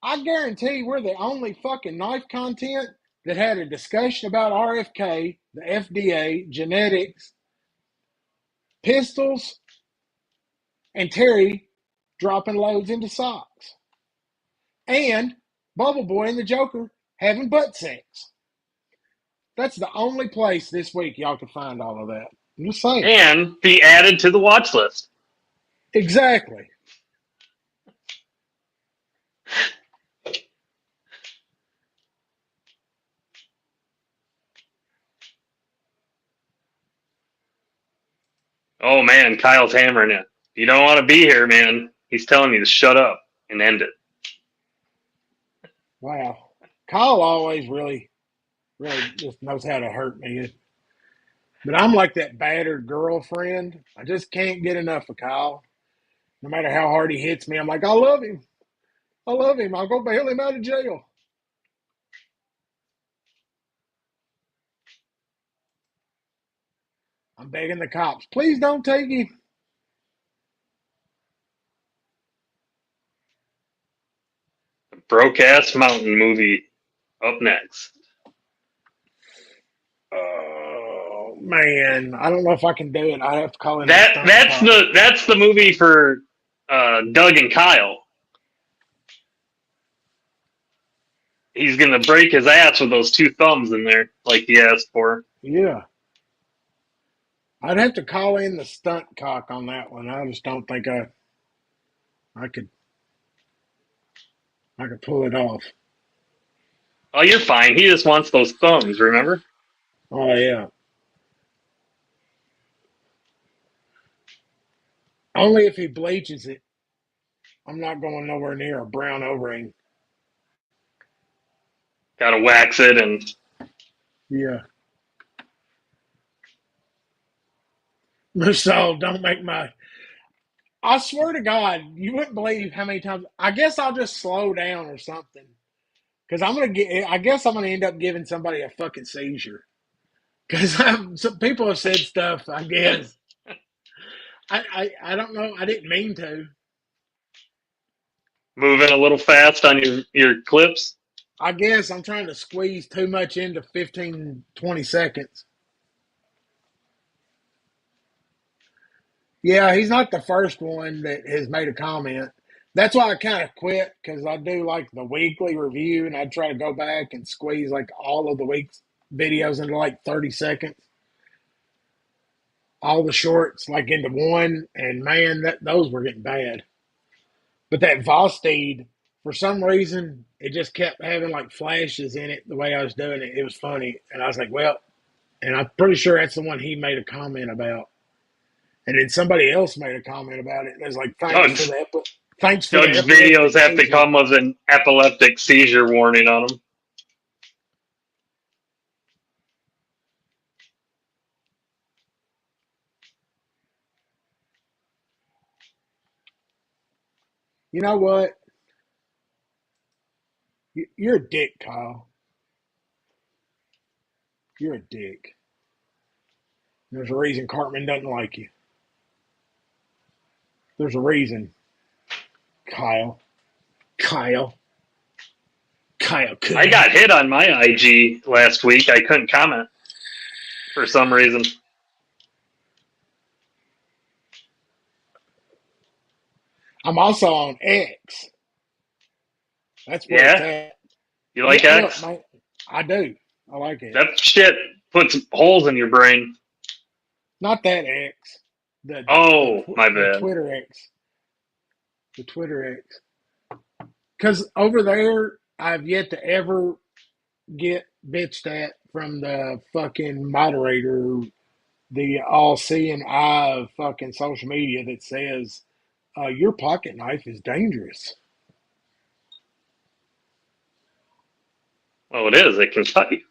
I guarantee we're the only fucking knife content that had a discussion about RFK, the FDA, genetics, pistols, and Terry dropping loads into socks. And Bubble Boy and the Joker having butt sex. That's the only place this week y'all can find all of that. I'm just saying. And be added to the watch list. Exactly. Oh man, Kyle's hammering it. You don't want to be here, man. He's telling you to shut up and end it. Wow. Kyle always really just knows how to hurt me. But I'm like that battered girlfriend. I just can't get enough of Kyle. No matter how hard he hits me, I'm like, I love him. I love him. I'll go bail him out of jail. I'm begging the cops, please don't take him. Broke ass mountain movie up next. Oh man, I don't know if I can do it. I have to call in the That stunt that's cop. the that's the movie for Doug and Kyle. He's gonna break his ass with those two thumbs in there, like he asked for. Yeah, I'd have to call in the stunt cock on that one. I just don't think I could I could pull it off. Oh, you're fine. He just wants those thumbs, remember? Oh yeah, only if he bleaches it. I'm not going nowhere near a brown O-ring. Gotta wax it and Yeah, so don't make my. I swear to God, you wouldn't believe how many times. I guess I'll just slow down or something because I'm gonna get. I guess I'm gonna end up giving somebody a fucking seizure because some people have said stuff. I guess I don't know. I didn't mean to. moving a little fast on your clips. I guess I'm trying to squeeze too much into 15, 20 seconds. Yeah, he's not the first one that has made a comment. That's why I kind of quit because I do like the weekly review and I try to go back and squeeze like all of the week's videos into like 30 seconds. All the shorts like into one, and man, those were getting bad. But that Vosteed, for some reason, it just kept having like flashes in it the way I was doing it. It was funny. And I was like, well, and I'm pretty sure that's the one he made a comment about. And then somebody else made a comment about it. And it was like, Doug's thanks for the Doug's videos epileptic have to seizure. come with an epileptic seizure warning on them. You know what? You're a dick, Kyle. You're a dick. There's a reason Cartman doesn't like you. There's a reason, Kyle. Kyle. Kyle I Cooney. got hit on my IG last week. I couldn't comment for some reason. I'm also on X. That's where it's Yeah, at. you like Yeah, look, X? man, I do. I like it. That shit puts holes in your brain. Not that X. The Oh, my the bad. Twitter X. The Twitter X. Because over there, I've yet to ever get bitched at from the fucking moderator, the all seeing eye of fucking social media that says your pocket knife is dangerous. Well, it is. It can cut you.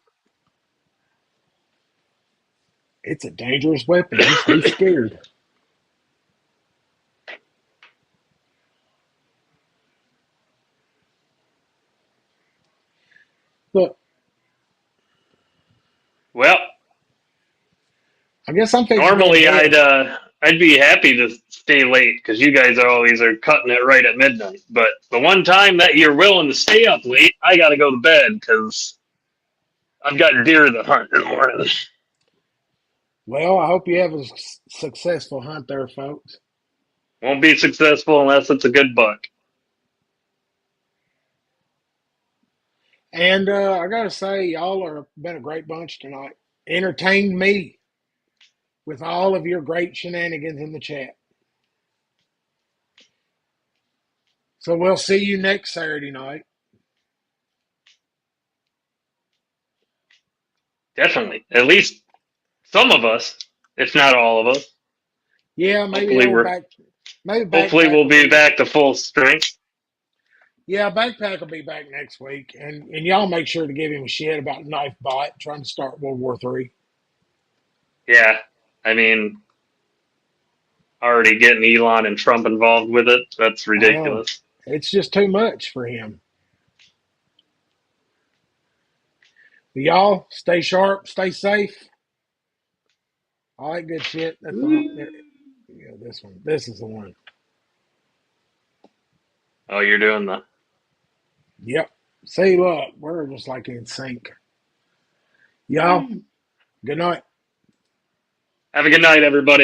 It's a dangerous weapon. You stay scared. Look, Well, I guess I'm fixing to go to normally bed. I'd be happy to stay late because you guys are always are cutting it right at midnight. But the one time that you're willing to stay up late, I got to go to bed because I've got deer to hunt in the morning. Well, I hope you have a successful hunt there, folks. Won't be successful unless it's a good buck. And I gotta say, y'all are been a great bunch tonight. Entertained me with all of your great shenanigans in the chat. So we'll see you next Saturday night. Definitely, at least some of us, if not all of us. Yeah, maybe Hopefully old we're back, maybe hopefully backpack we'll will be be. back to full strength. Yeah, backpack will be back next week, and y'all make sure to give him shit about knife bot trying to start World War III. Yeah, I mean, already getting Elon and Trump involved with it. That's I know ridiculous. it's just too much for him. But y'all stay sharp, stay safe. All that good shit. That's the one. Yeah, this one. This is the one. Oh, you're doing that. Yep. See, look, we're just like in sync. Y'all, good night. Have a good night, everybody.